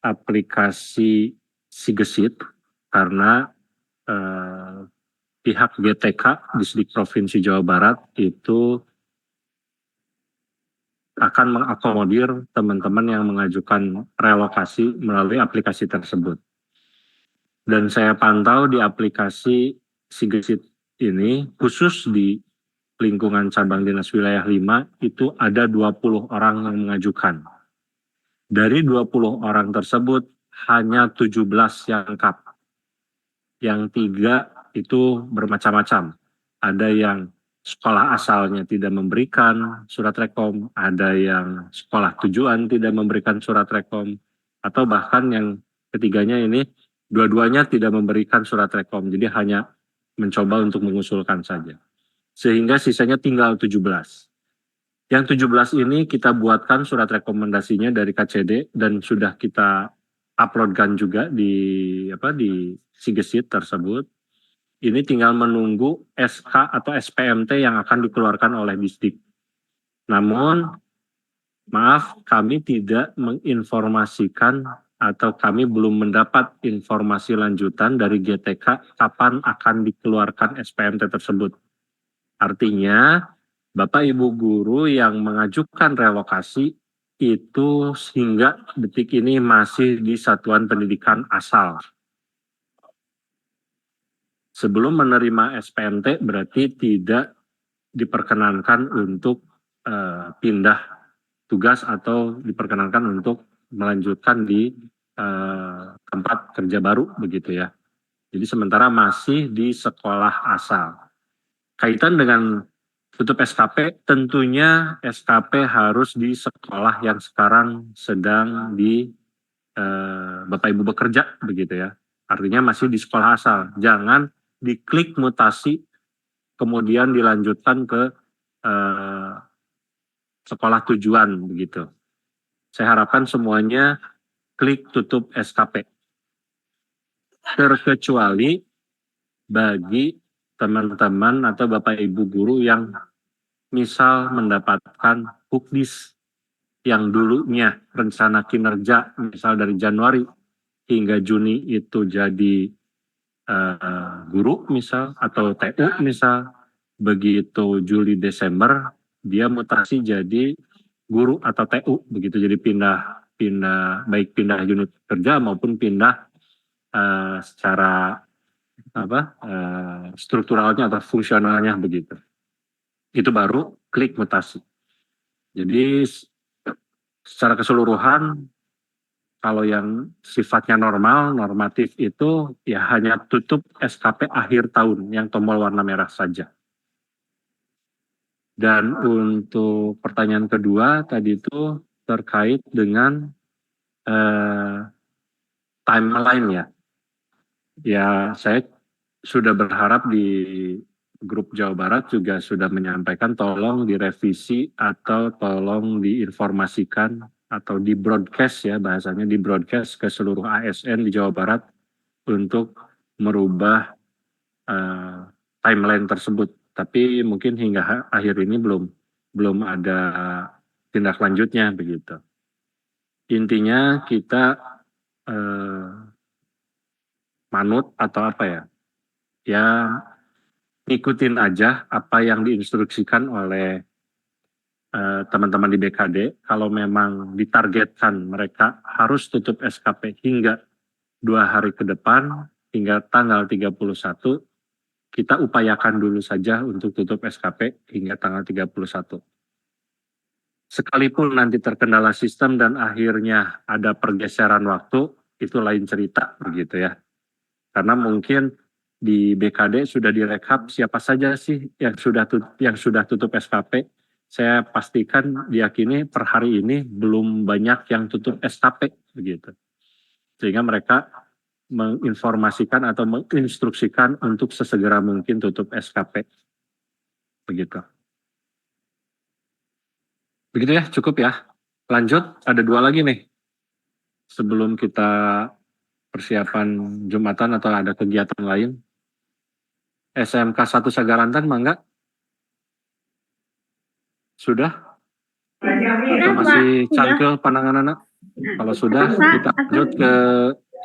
Speaker 3: aplikasi Sigesit, karena pihak GTK Distrik Provinsi Jawa Barat itu akan mengakomodir teman-teman yang mengajukan relokasi melalui aplikasi tersebut. Dan saya pantau di aplikasi Sigesit ini, khusus di lingkungan cabang dinas wilayah 5, itu ada 20 orang yang mengajukan. Dari 20 orang tersebut, hanya 17 yang lengkap. Yang 3 itu bermacam-macam. Ada yang sekolah asalnya tidak memberikan surat rekom, ada yang sekolah tujuan tidak memberikan surat rekom, atau bahkan yang ketiganya ini dua-duanya tidak memberikan surat rekom, jadi hanya mencoba untuk mengusulkan saja. Sehingga sisanya tinggal 17. Yang 17 ini kita buatkan surat rekomendasinya dari KCD dan sudah kita uploadkan juga di Sigesit tersebut. Ini tinggal menunggu SK atau SPMT yang akan dikeluarkan oleh distrik. Namun, maaf, kami tidak menginformasikan atau kami belum mendapat informasi lanjutan dari GTK kapan akan dikeluarkan SPMT tersebut. Artinya, Bapak Ibu guru yang mengajukan relokasi itu hingga detik ini masih di satuan pendidikan asal. Sebelum menerima SPMT berarti tidak diperkenankan untuk pindah tugas atau diperkenankan untuk melanjutkan di tempat kerja baru begitu ya. Jadi sementara masih di sekolah asal. Kaitan dengan tutup SKP, tentunya SKP harus di sekolah yang sekarang sedang di Bapak Ibu bekerja, begitu ya. Artinya masih di sekolah asal. Jangan diklik mutasi, kemudian dilanjutkan ke sekolah tujuan, begitu. Saya harapkan semuanya klik tutup SKP. Terkecuali bagi teman-teman atau Bapak Ibu guru yang misal mendapatkan hukdis yang dulunya rencana kinerja misal dari Januari hingga Juni itu jadi guru misal atau TU misal, begitu Juli Desember dia mutasi jadi guru atau TU, begitu, jadi pindah baik pindah unit kerja maupun pindah secara strukturalnya atau fungsionalnya, begitu. Itu baru klik mutasi. Jadi secara keseluruhan kalau yang sifatnya normatif itu ya hanya tutup SKP akhir tahun yang tombol warna merah saja. Dan untuk pertanyaan kedua tadi itu terkait dengan timeline ya. Ya saya sudah berharap di grup Jawa Barat juga sudah menyampaikan tolong direvisi atau tolong diinformasikan atau di broadcast ya, bahasanya di broadcast ke seluruh ASN di Jawa Barat untuk merubah timeline tersebut. Tapi mungkin hingga akhir ini belum ada tindak lanjutnya, begitu. Intinya kita manut atau apa ya? Ya ngikutin aja apa yang diinstruksikan oleh teman-teman di BKD. Kalau memang ditargetkan mereka harus tutup SKP hingga 2 hari ke depan, hingga tanggal 31, kita upayakan dulu saja untuk tutup SKP hingga tanggal 31. Sekalipun nanti terkendala sistem dan akhirnya ada pergeseran waktu, itu lain cerita, begitu ya. Karena mungkin di BKD sudah direkap siapa saja sih yang sudah tutup SKP. Saya pastikan diyakini per hari ini belum banyak yang tutup SKP, begitu. Sehingga mereka menginformasikan atau menginstruksikan untuk sesegera mungkin tutup SKP, begitu. Begitu ya, cukup ya. Lanjut, ada 2 lagi nih. Sebelum kita persiapan Jumatan atau ada kegiatan lain. SMK 1 Sagarantan, mangga? Sudah? Atau masih cangkel pandangan anak? Kalau sudah, kita lanjut ke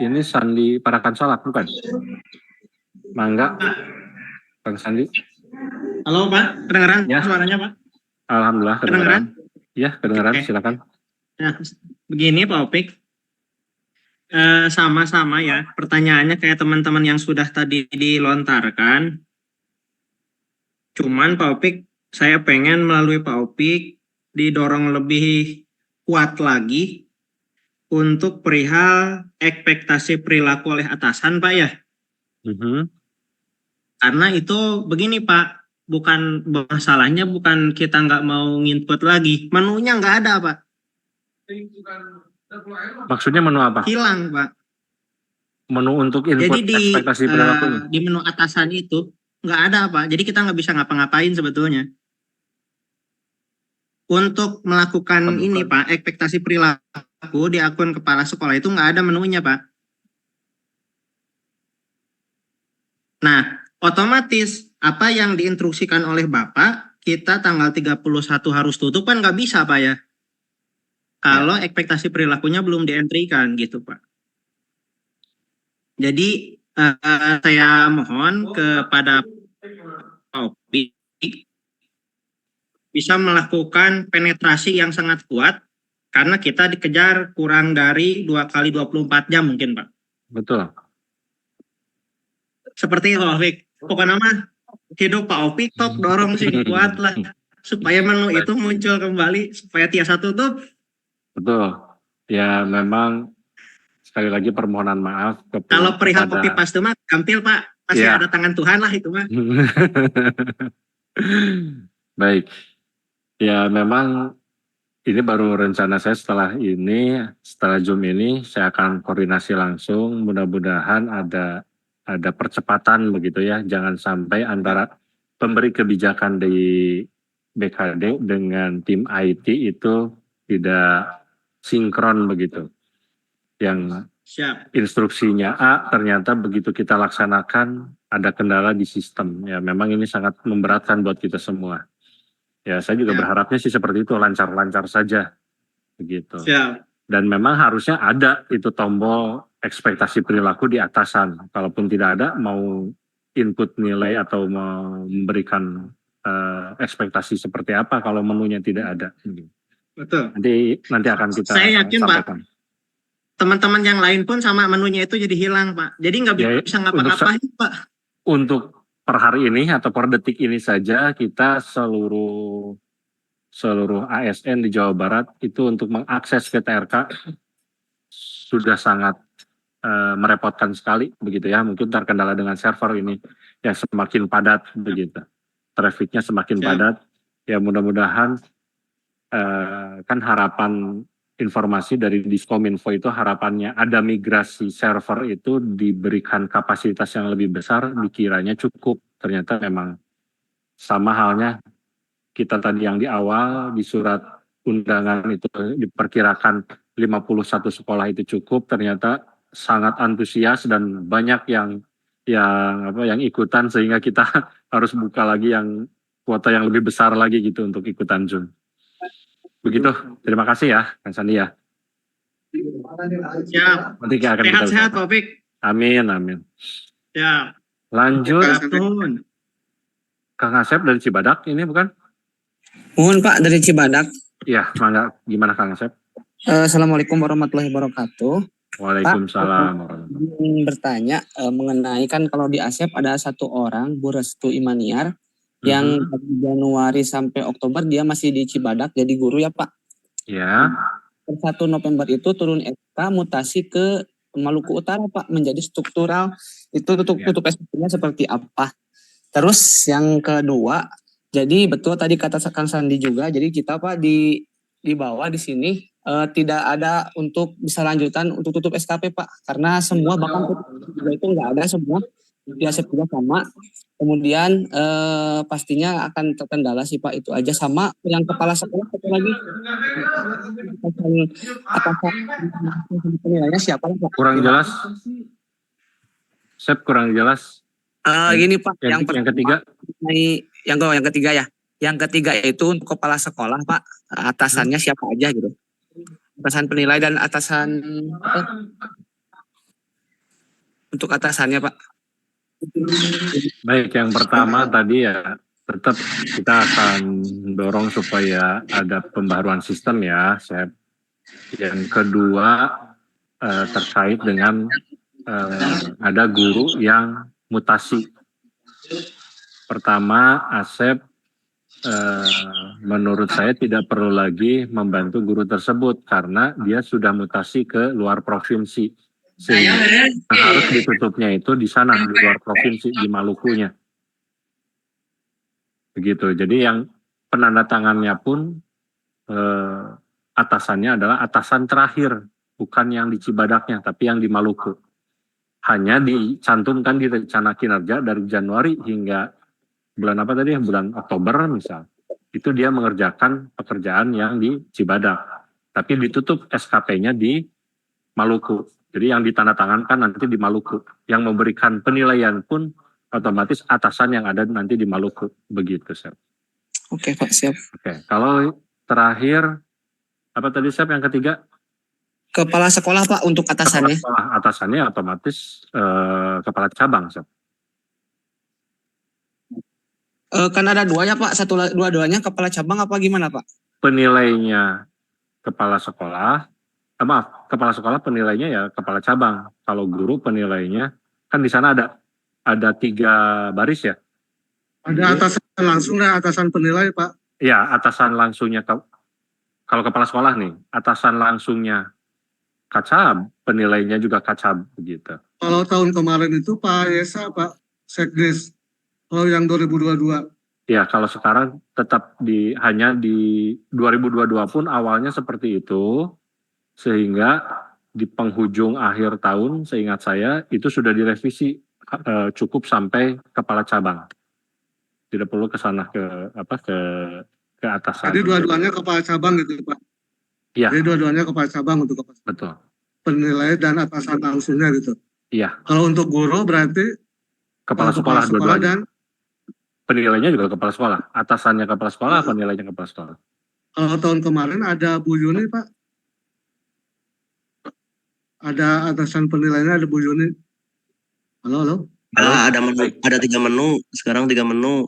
Speaker 3: ini Sandi Parakan Salak, bukan? Mangga, Bang Sandi.
Speaker 13: Halo Pak, kedengeran ya suaranya Pak?
Speaker 3: Alhamdulillah kedengeran. Ya, kedengeran, silakan.
Speaker 13: Nah, begini Pak Opik, sama-sama ya, pertanyaannya kayak teman-teman yang sudah tadi dilontarkan. Cuman Pak Opik, saya pengen melalui Pak Opik didorong lebih kuat lagi untuk perihal ekspektasi perilaku oleh atasan Pak ya. Karena itu begini Pak, bukan masalahnya bukan kita nggak mau nginput lagi, menunya nggak ada Pak.
Speaker 3: Maksudnya menu apa?
Speaker 13: Hilang Pak.
Speaker 3: Menu untuk input
Speaker 13: jadi
Speaker 3: ekspektasi perilaku.
Speaker 13: Di menu atasan itu nggak ada Pak, jadi kita nggak bisa ngapa-ngapain sebetulnya. Untuk melakukan ini Pak, ekspektasi perilaku di akun kepala sekolah itu nggak ada menunya Pak. Nah, otomatis apa yang diinstruksikan oleh Bapak, kita tanggal 31 harus tutup kan nggak bisa Pak ya. Kalau ekspektasi perilakunya belum dientrikan gitu Pak. Jadi saya mohon kepada Pak Opik bisa melakukan penetrasi yang sangat kuat karena kita dikejar kurang dari 2 kali 24 jam mungkin Pak.
Speaker 3: Betul.
Speaker 13: Seperti itu Pak Opik. Pokoknya mah hidup Pak Opik top dorong sih kuat lah supaya menu itu muncul kembali supaya tiasa tutup.
Speaker 3: Betul. Ya memang sekali lagi permohonan maaf
Speaker 13: Kalau perihal
Speaker 3: kepada-
Speaker 13: copy paste mah gampil Pak, pasti
Speaker 3: Iya.
Speaker 13: ada tangan Tuhan lah itu mah.
Speaker 3: Baik, ya memang ini baru rencana saya setelah Zoom ini saya akan koordinasi langsung, mudah-mudahan ada percepatan begitu ya, jangan sampai antara pemberi kebijakan di BKD dengan tim IT itu tidak sinkron begitu. Yang
Speaker 13: Siap.
Speaker 3: instruksinya A, ternyata begitu kita laksanakan ada kendala di sistem. Ya memang ini sangat memberatkan buat kita semua. Ya saya juga berharapnya sih seperti itu, lancar-lancar saja. Begitu.
Speaker 13: Siap.
Speaker 3: Dan memang harusnya ada itu tombol ekspektasi perilaku di atasan. Kalaupun tidak ada, mau input nilai atau mau memberikan ekspektasi seperti apa kalau menunya tidak ada.
Speaker 13: Betul.
Speaker 3: Nanti akan kita
Speaker 13: Saya yakin, Pak.
Speaker 3: sampaikan.
Speaker 13: Teman-teman yang lain pun sama menunya itu jadi hilang Pak. Jadi nggak
Speaker 3: Ya,
Speaker 13: bisa ngapa-ngapain Pak.
Speaker 3: Untuk per hari ini atau per detik ini saja kita seluruh ASN di Jawa Barat itu untuk mengakses ke TRK sudah sangat merepotkan sekali begitu ya. Mungkin terkendala dengan server ini yang semakin padat begitu. Trafiknya semakin padat. Ya mudah-mudahan kan harapan informasi dari Diskominfo itu harapannya ada migrasi server itu diberikan kapasitas yang lebih besar, dikiranya cukup. Ternyata memang sama halnya kita tadi yang di awal di surat undangan itu diperkirakan 51 sekolah itu cukup, ternyata sangat antusias dan banyak yang ikutan sehingga kita harus buka lagi yang kuota yang lebih besar lagi gitu untuk ikutan Zoom. Begitu, terima kasih ya, Kang Sandi ya.
Speaker 13: Siap.
Speaker 3: Nanti akan kita
Speaker 13: Sehat-sehat Topik.
Speaker 3: Amin, amin.
Speaker 13: Ya.
Speaker 3: Lanjut,
Speaker 13: Nuhun.
Speaker 3: Kang Asep dari Cibadak ini bukan?
Speaker 14: Mohon Pak dari Cibadak.
Speaker 3: Iya, mangga. Gimana Kang Asep?
Speaker 14: Assalamualaikum warahmatullahi wabarakatuh.
Speaker 3: Waalaikumsalam.
Speaker 14: Ingin bertanya mengenai kan kalau di Asep ada satu orang Bu Restu Imaniar yang dari Januari sampai Oktober dia masih di Cibadak jadi guru ya Pak.
Speaker 3: Ya.
Speaker 14: Per 1 November itu turun SK mutasi ke Maluku Utara Pak menjadi struktural. Itu tutup SK-nya seperti apa? Terus yang kedua, jadi betul tadi kata Kang Sandi juga, jadi kita Pak di bawah di sini tidak ada untuk bisa lanjutan untuk tutup SKP Pak, karena semua bahkan itu nggak ada semua di Asep juga sama. Kemudian pastinya akan terkendala sih Pak, itu aja. Sama yang kepala sekolah satu lagi atasan penilaiannya siapa Pak?
Speaker 3: Kurang jelas. Sep kurang jelas.
Speaker 14: Gini Pak,
Speaker 3: yang ketiga.
Speaker 14: Yang ketiga ya. Yang ketiga itu untuk kepala sekolah Pak, atasannya siapa aja gitu. Atasan penilai dan atasan untuk atasannya Pak.
Speaker 3: Baik, yang pertama tadi ya tetap kita akan dorong supaya ada pembaruan sistem ya, Sep. Yang kedua terkait dengan ada guru yang mutasi. Pertama, Asep menurut saya tidak perlu lagi membantu guru tersebut karena dia sudah mutasi ke luar provinsi. Sehingga harus ditutupnya itu di sana, di luar provinsi, di Malukunya. Begitu. Jadi yang penandatangannya pun atasannya adalah atasan terakhir, bukan yang di Cibadaknya, tapi yang di Maluku. Hanya dicantumkan di rencana kinerja dari Januari hingga bulan apa tadi? Bulan Oktober misal. Itu dia mengerjakan pekerjaan yang di Cibadak. Tapi ditutup SKP-nya di Maluku. Jadi yang ditandatangankan nanti di Maluku. Yang memberikan penilaian pun otomatis atasan yang ada nanti di Maluku. Begitu, Sep.
Speaker 14: Oke, Pak, siap.
Speaker 3: Oke, kalau terakhir, apa tadi, Sep, yang ketiga?
Speaker 14: Kepala sekolah, Pak, untuk atasannya.
Speaker 3: Kepala sekolah, atasannya otomatis kepala cabang, Sep.
Speaker 14: Kan ada dua ya, Pak. Dua-duanya kepala cabang apa gimana, Pak?
Speaker 3: Penilainya kepala sekolah, kepala sekolah penilainya ya kepala cabang. Kalau guru penilainya kan di sana ada 3 baris ya.
Speaker 7: Ada atasan langsung dan atasan penilai Pak.
Speaker 3: Ya, atasan langsungnya kalau kepala sekolah nih, atasan langsungnya kacab, penilainya juga kacab begitu.
Speaker 7: Kalau tahun kemarin itu Pak Yesa, Pak Sekdes, kalau yang 2022.
Speaker 3: Ya, kalau sekarang tetap hanya di 2022 pun awalnya seperti itu, sehingga di penghujung akhir tahun, seingat saya, itu sudah direvisi cukup sampai kepala cabang. Tidak perlu ke sana ke atasan.
Speaker 7: Jadi dua-duanya kepala cabang gitu Pak?
Speaker 3: Iya.
Speaker 7: Jadi dua-duanya kepala cabang untuk
Speaker 3: betul.
Speaker 7: Penilai dan atasan langsungnya gitu?
Speaker 3: Iya.
Speaker 7: Kalau untuk guru berarti?
Speaker 3: Kepala sekolah dua-duanya.
Speaker 7: Dan
Speaker 3: penilainya juga kepala sekolah, atasannya kepala sekolah, penilainya kepala sekolah.
Speaker 7: Kalau tahun kemarin ada Bu Yuni Pak, ada atasan penilainya, ada Bu Yuni. Halo.
Speaker 6: Ada menu, ada 3 menu, sekarang 3 menu.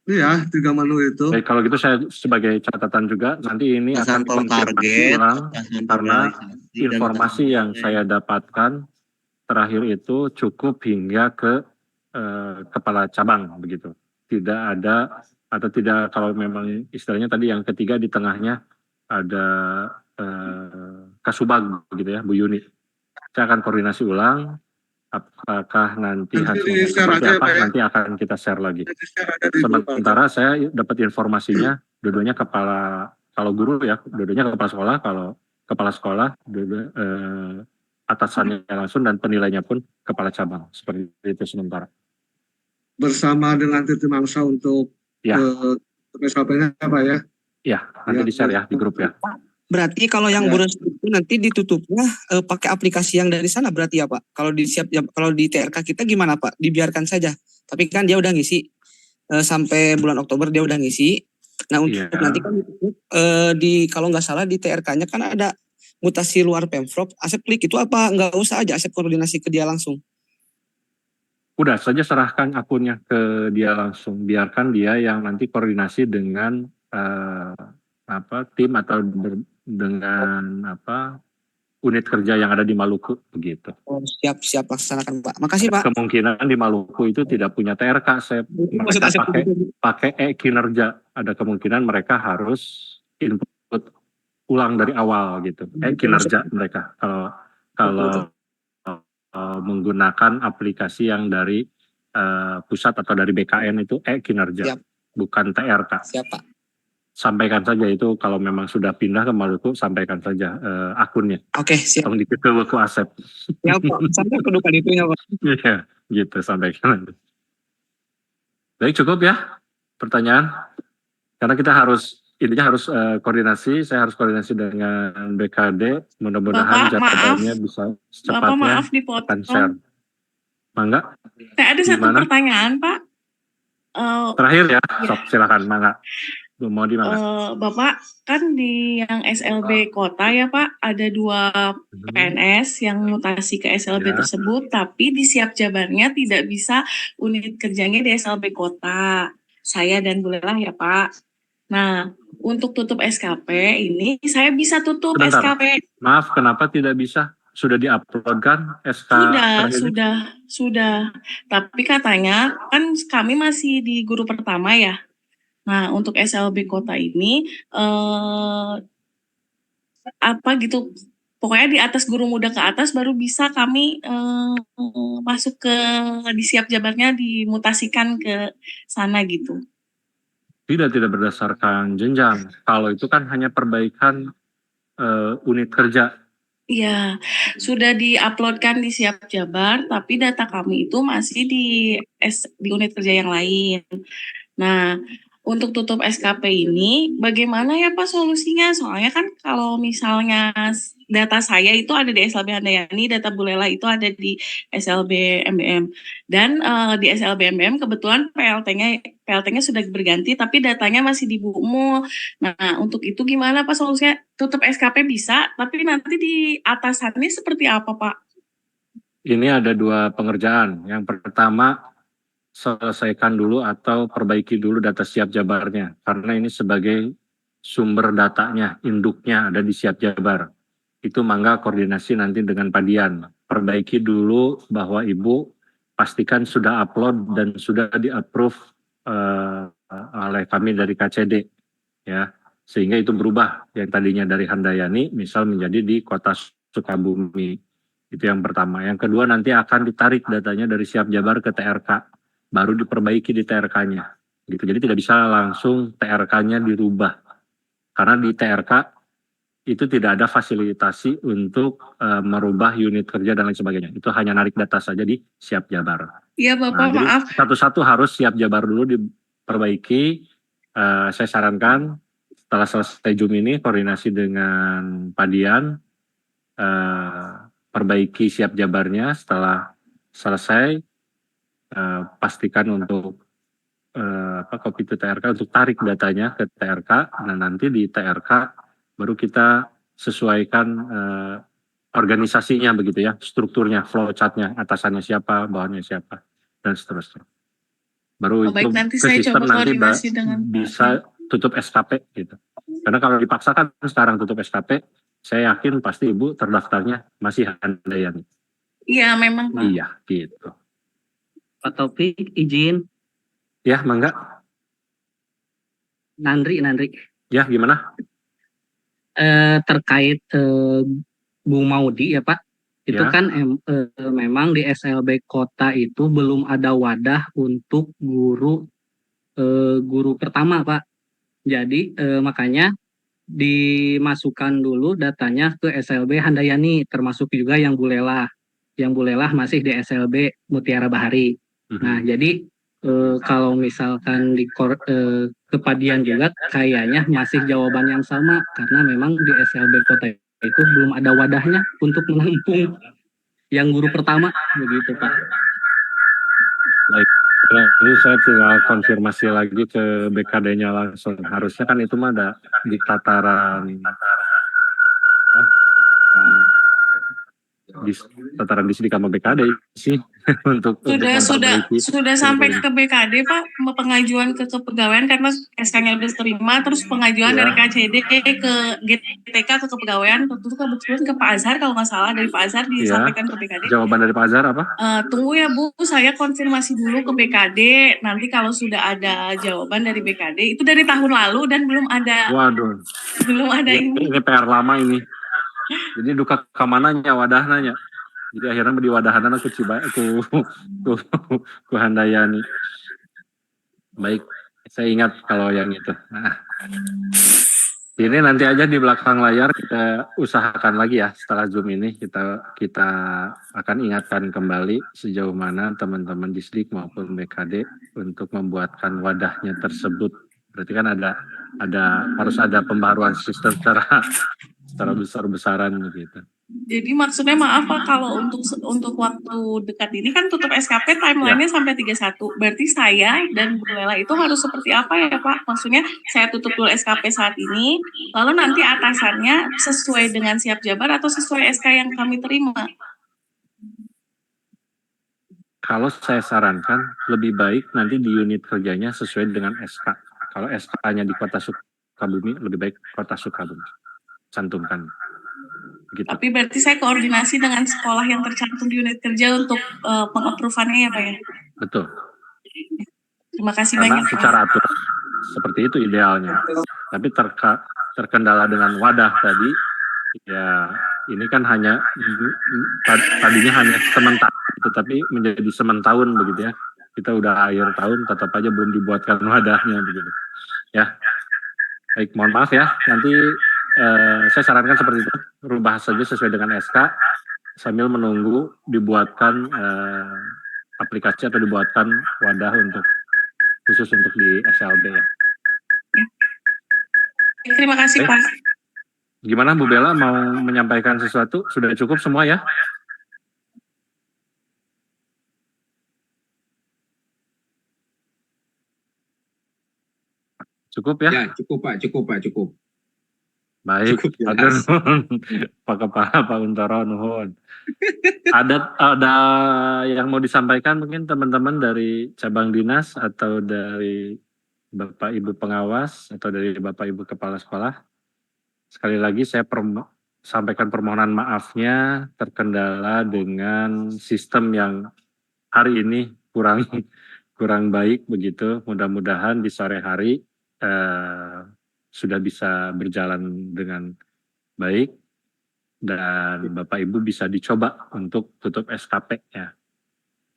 Speaker 7: Iya, 3 menu itu.
Speaker 3: Baik, kalau gitu saya sebagai catatan juga nanti ini akan dikonfirmasi ulang karena informasi yang saya dapatkan terakhir itu cukup hingga ke kepala cabang begitu. Tidak ada atau tidak, kalau memang istilahnya tadi yang ketiga di tengahnya ada Kasubag begitu ya, Bu Yuni. Saya akan koordinasi ulang apakah nanti hasilnya seperti apa, nanti akan kita share lagi. Sementara saya dapat informasinya dua-duanya kalau guru ya, dua-duanya kepala sekolah, kalau kepala sekolah atasannya langsung dan penilainya pun kepala cabang. Seperti itu sementara. Bersama
Speaker 7: dengan Titi Mangsa untuk SKP-nya Pak ya?
Speaker 3: Iya, nanti di-share ya di grup ya.
Speaker 14: Berarti kalau yang boros itu nanti ditutupnya pakai aplikasi yang dari sana berarti ya Pak? Kalau kalau di TRK kita gimana Pak? Dibiarkan saja. Tapi kan dia udah ngisi sampai bulan Oktober dia udah ngisi. Nah untuk nanti kan kalau nggak salah di TRK-nya kan ada mutasi luar Pemprov. Asep klik itu apa? Nggak usah aja Asep koordinasi ke dia langsung.
Speaker 3: Udah saja serahkan akunnya ke dia langsung, biarkan dia yang nanti koordinasi dengan tim atau dengan unit kerja yang ada di Maluku begitu.
Speaker 14: Oh, siap laksanakan Pak. Makasih Pak.
Speaker 3: Kemungkinan di Maluku itu tidak punya TRK, mereka pakai kinerja. Ada kemungkinan mereka harus input ulang dari awal gitu. Kinerja mereka kalau menggunakan aplikasi yang dari pusat atau dari BKN itu kinerja, bukan TRK.
Speaker 14: Siap Pak.
Speaker 3: Sampaikan saja itu kalau memang sudah pindah ke Maluku, sampaikan saja akunnya.
Speaker 14: Oke, siap.
Speaker 3: Tolong diketahui ke Asep.
Speaker 14: Ya Pak, sampai kedudukan itunya Pak.
Speaker 3: Iya, gitu sampaikan. Baik, cukup ya pertanyaan. Karena kita intinya harus koordinasi, saya harus koordinasi dengan BKD, mudah-mudahan jadwalnya bisa secepatnya.
Speaker 10: Bapak maaf dipotong.
Speaker 3: Share. Mangga?
Speaker 10: Saya ada satu pertanyaan Pak.
Speaker 3: Terakhir ya, silakan Mangga. Mau di mana?
Speaker 10: Bapak kan di yang SLB kota ya Pak, ada 2 PNS yang mutasi ke SLB tersebut, tapi di siap jabarnya tidak bisa unit kerjanya di SLB kota. Saya dan Bu Lelah ya Pak. Nah, untuk tutup SKP ini saya bisa tutup SKP.
Speaker 3: Maaf, kenapa tidak bisa? Sudah diupload kan SK?
Speaker 10: Sudah. Tapi katanya kan kami masih di guru pertama ya. Nah, untuk SLB kota ini pokoknya di atas guru muda ke atas baru bisa kami masuk ke di siap jabarnya dimutasikan ke sana gitu.
Speaker 3: Tidak berdasarkan jenjang. Kalau itu kan hanya perbaikan unit kerja.
Speaker 10: Iya, sudah diuploadkan di siap jabar, tapi data kami itu masih di unit kerja yang lain. Nah, untuk tutup SKP ini, bagaimana ya Pak solusinya? Soalnya kan kalau misalnya data saya itu ada di SLB Handayani, data Bu Lela itu ada di SLB MBM. Dan di SLB MBM kebetulan PLT-nya sudah berganti, tapi datanya masih di Bu Mul. Nah, untuk itu gimana Pak solusinya? Tutup SKP bisa, tapi nanti di atasannya seperti apa Pak?
Speaker 3: Ini ada 2 pengerjaan. Yang pertama, selesaikan dulu atau perbaiki dulu data siap jabarnya, karena ini sebagai sumber datanya, induknya ada di siap jabar. Itu mangga koordinasi nanti dengan Pak Dian. Perbaiki dulu bahwa Ibu pastikan sudah upload dan sudah di-approve oleh kami dari KCD. Ya, Sehingga itu berubah yang tadinya dari Handayani misal menjadi di Kota Sukabumi. Itu yang pertama. Yang kedua nanti akan ditarik datanya dari Siap Jabar ke TRK, baru diperbaiki di TRK-nya. Gitu. Jadi tidak bisa langsung TRK-nya dirubah. Karena di TRK itu tidak ada fasilitasi untuk merubah unit kerja dan lain sebagainya. Itu hanya narik data saja di Siap Jabar.
Speaker 10: Iya Bapak,
Speaker 3: Jadi
Speaker 10: maaf.
Speaker 3: satu-satu harus Siap Jabar dulu diperbaiki. Saya sarankan setelah selesai Zoom ini koordinasi dengan Pak Dian, perbaiki Siap Jabarnya. Setelah selesai pastikan untuk copy to TRK untuk tarik datanya ke TRK. Nah nanti di TRK baru kita sesuaikan organisasinya begitu ya, strukturnya, flow chartnya, atasannya siapa, bawahnya siapa, dan seterusnya. Baru
Speaker 10: Baik,
Speaker 3: itu
Speaker 10: nanti
Speaker 3: ke
Speaker 10: saya
Speaker 3: sistem
Speaker 10: coba
Speaker 3: nanti
Speaker 10: koordinasi dengan
Speaker 3: bisa tutup SKP gitu. Karena kalau dipaksakan sekarang tutup SKP, saya yakin pasti Ibu terdaftarnya masih Handayani.
Speaker 10: Iya, memang Pak.
Speaker 3: Iya, gitu.
Speaker 14: Pak Taufik izin.
Speaker 3: Ya, mangga.
Speaker 14: Nandri.
Speaker 3: Ya, gimana?
Speaker 14: Terkait Bu Maudi ya Pak, itu
Speaker 3: Ya.
Speaker 14: kan memang di SLB kota itu belum ada wadah untuk guru pertama Pak. Jadi makanya dimasukkan dulu datanya ke SLB Handayani, termasuk juga yang Bu Lela. Yang Bu Lela masih di SLB Mutiara Bahari. Nah jadi kalau misalkan di kepadian juga kayaknya masih jawaban yang sama, karena memang di SLB kota itu belum ada wadahnya untuk menampung yang guru pertama begitu Pak.
Speaker 3: Baik. Nah, ini saya tinggal konfirmasi lagi ke BKD-nya langsung. Harusnya kan itu mah ada di tataran di sini sama BKD sih untuk
Speaker 10: sudah sampai ke BKD Pak, pengajuan ke kepegawaian karena SK-nya sudah terima, terus pengajuan dari KCD ke GTK ke kepegawaian, tentu kebetulan ke Pak Azhar kalau nggak salah, dari Pak Azhar disampaikan ke BKD.
Speaker 3: Jawaban dari Pak Azhar apa?
Speaker 10: Tunggu ya Bu, saya konfirmasi dulu ke BKD, nanti kalau sudah ada jawaban dari BKD, itu dari tahun lalu dan belum ada.
Speaker 3: Waduh.
Speaker 10: Belum ada
Speaker 3: ini PR lama ini. Jadi duka kemananya wadahnya. Jadi akhirnya di wadahan aku coba ku Handayani. Baik, saya ingat kalau yang itu. Nah, ini nanti aja di belakang layar kita usahakan lagi ya setelah Zoom ini kita akan ingatkan kembali sejauh mana teman-teman Disdik maupun BKD untuk membuatkan wadahnya tersebut. Berarti kan harus ada pembaruan sistem secara besar-besaran gitu.
Speaker 10: Jadi maksudnya maaf Pak, kalau untuk waktu dekat ini kan tutup SKP timeline-nya sampai 31. Berarti saya dan Bu Lela itu harus seperti apa ya Pak? Maksudnya saya tutup dulu SKP saat ini, lalu nanti atasannya sesuai dengan Siap Jabar atau sesuai SK yang kami terima?
Speaker 3: Kalau saya sarankan lebih baik nanti di unit kerjanya sesuai dengan SK. Kalau SK-nya di Kota Sukabumi, lebih baik Kota Sukabumi. Cantumkan. Gitu.
Speaker 10: Tapi berarti saya koordinasi dengan sekolah yang tercantum di unit kerja untuk peng-approve-annya ya Pak ya?
Speaker 3: Betul.
Speaker 10: Terima kasih
Speaker 3: Karena
Speaker 10: banyak.
Speaker 3: Secara aturan seperti itu idealnya. Tapi terkendala dengan wadah tadi, ya ini kan tadinya hanya sementara, tetapi menjadi sementahun begitu ya. Kita udah akhir tahun tetap aja belum dibuatkan wadahnya begitu. Ya. Baik, mohon maaf ya. Nanti saya sarankan seperti itu, rubah saja sesuai dengan SK sambil menunggu dibuatkan aplikasi atau dibuatkan wadah khusus untuk di SLB ya.
Speaker 10: Terima kasih Pak.
Speaker 3: Gimana Bu Bella mau menyampaikan sesuatu? Sudah cukup semua ya? Cukup ya?
Speaker 15: Ya, cukup Pak, cukup.
Speaker 3: Baik, Pak Kepala Pak Untoro nuhun. Ada yang mau disampaikan mungkin teman-teman dari cabang dinas atau dari Bapak Ibu pengawas atau dari Bapak Ibu kepala sekolah. Sekali lagi saya sampaikan permohonan maafnya terkendala dengan sistem yang hari ini kurang baik begitu. Mudah-mudahan di sore hari sudah bisa berjalan dengan baik dan Bapak Ibu bisa dicoba untuk tutup SKP ya.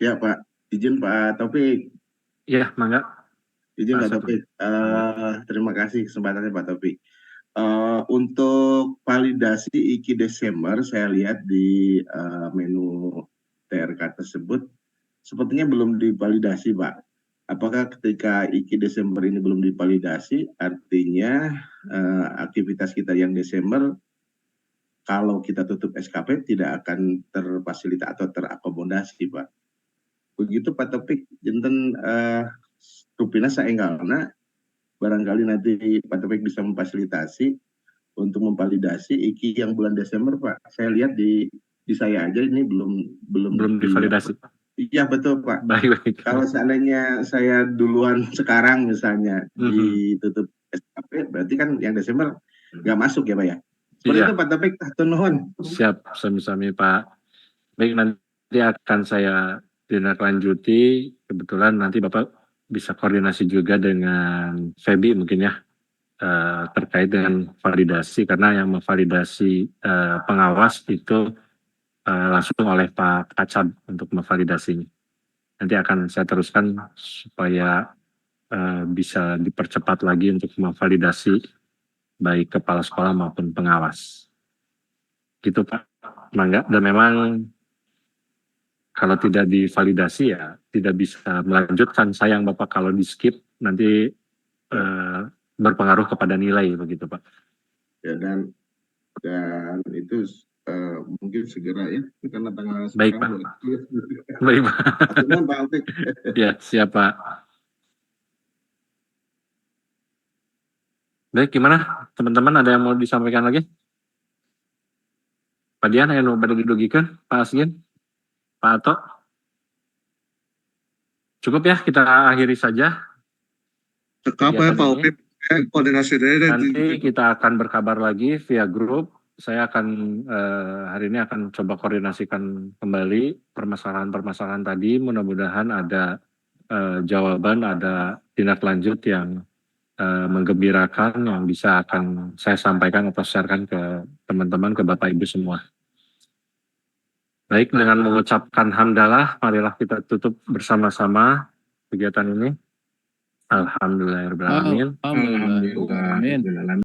Speaker 15: Ya Pak, izin Pak Taufik.
Speaker 3: Iya, mangga.
Speaker 15: Izin Pak Taufik. Terima kasih kesempatannya Pak Taufik. Untuk validasi IKI Desember, saya lihat di menu TRK tersebut sepertinya belum divalidasi Pak. Apakah ketika IKI Desember ini belum divalidasi, artinya aktivitas kita yang Desember, kalau kita tutup SKP tidak akan terfasilitasi atau terakomodasi Pak. Begitu Pak Taufik, jenten rupina saenggalna, barangkali nanti Pak Taufik bisa memfasilitasi untuk memvalidasi IKI yang bulan Desember Pak. Saya lihat di saya aja ini belum
Speaker 3: divalidasi.
Speaker 15: Iya betul Pak.
Speaker 3: Baik.
Speaker 15: Kalau seandainya saya duluan sekarang misalnya ditutup SKP, berarti kan yang Desember nggak masuk ya Pak ya? Seperti itu Pak Taufik, nuhun.
Speaker 3: Siap, sami-sami Pak. Baik, nanti akan saya tindak lanjuti. Kebetulan nanti Bapak bisa koordinasi juga dengan Febi mungkin ya, terkait dengan validasi, karena yang memvalidasi pengawas itu langsung oleh Pak Kacab untuk memvalidasinya. Nanti akan saya teruskan supaya bisa dipercepat lagi untuk memvalidasi baik kepala sekolah maupun pengawas. Gitu Pak, mangga. Dan memang kalau tidak divalidasi ya tidak bisa melanjutkan. Sayang Bapak kalau di skip nanti berpengaruh kepada nilai begitu Pak.
Speaker 15: Ya dan itu mungkin segera ya karena tanggal
Speaker 3: baik Pak. Baik Pak. Ya siap Pak. Baik, gimana teman-teman, ada yang mau disampaikan lagi? Pak Dian, yang mau didugikan? Pak Asgin? Pak Ato? Cukup ya, kita akhiri saja.
Speaker 7: Cekap ya Pak Opip, koordinasi dari
Speaker 3: nanti kita akan berkabar lagi via grup. Saya akan hari ini akan coba koordinasikan kembali permasalahan-permasalahan tadi. Mudah-mudahan ada jawaban, ada tindak lanjut yang menggembirakan yang bisa akan saya sampaikan atau sharekan ke teman-teman, ke Bapak Ibu semua. Baik, dengan mengucapkan hamdalah, marilah kita tutup bersama-sama kegiatan ini. Alhamdulillahirrahmanirrahim.
Speaker 12: Alhamdulillah.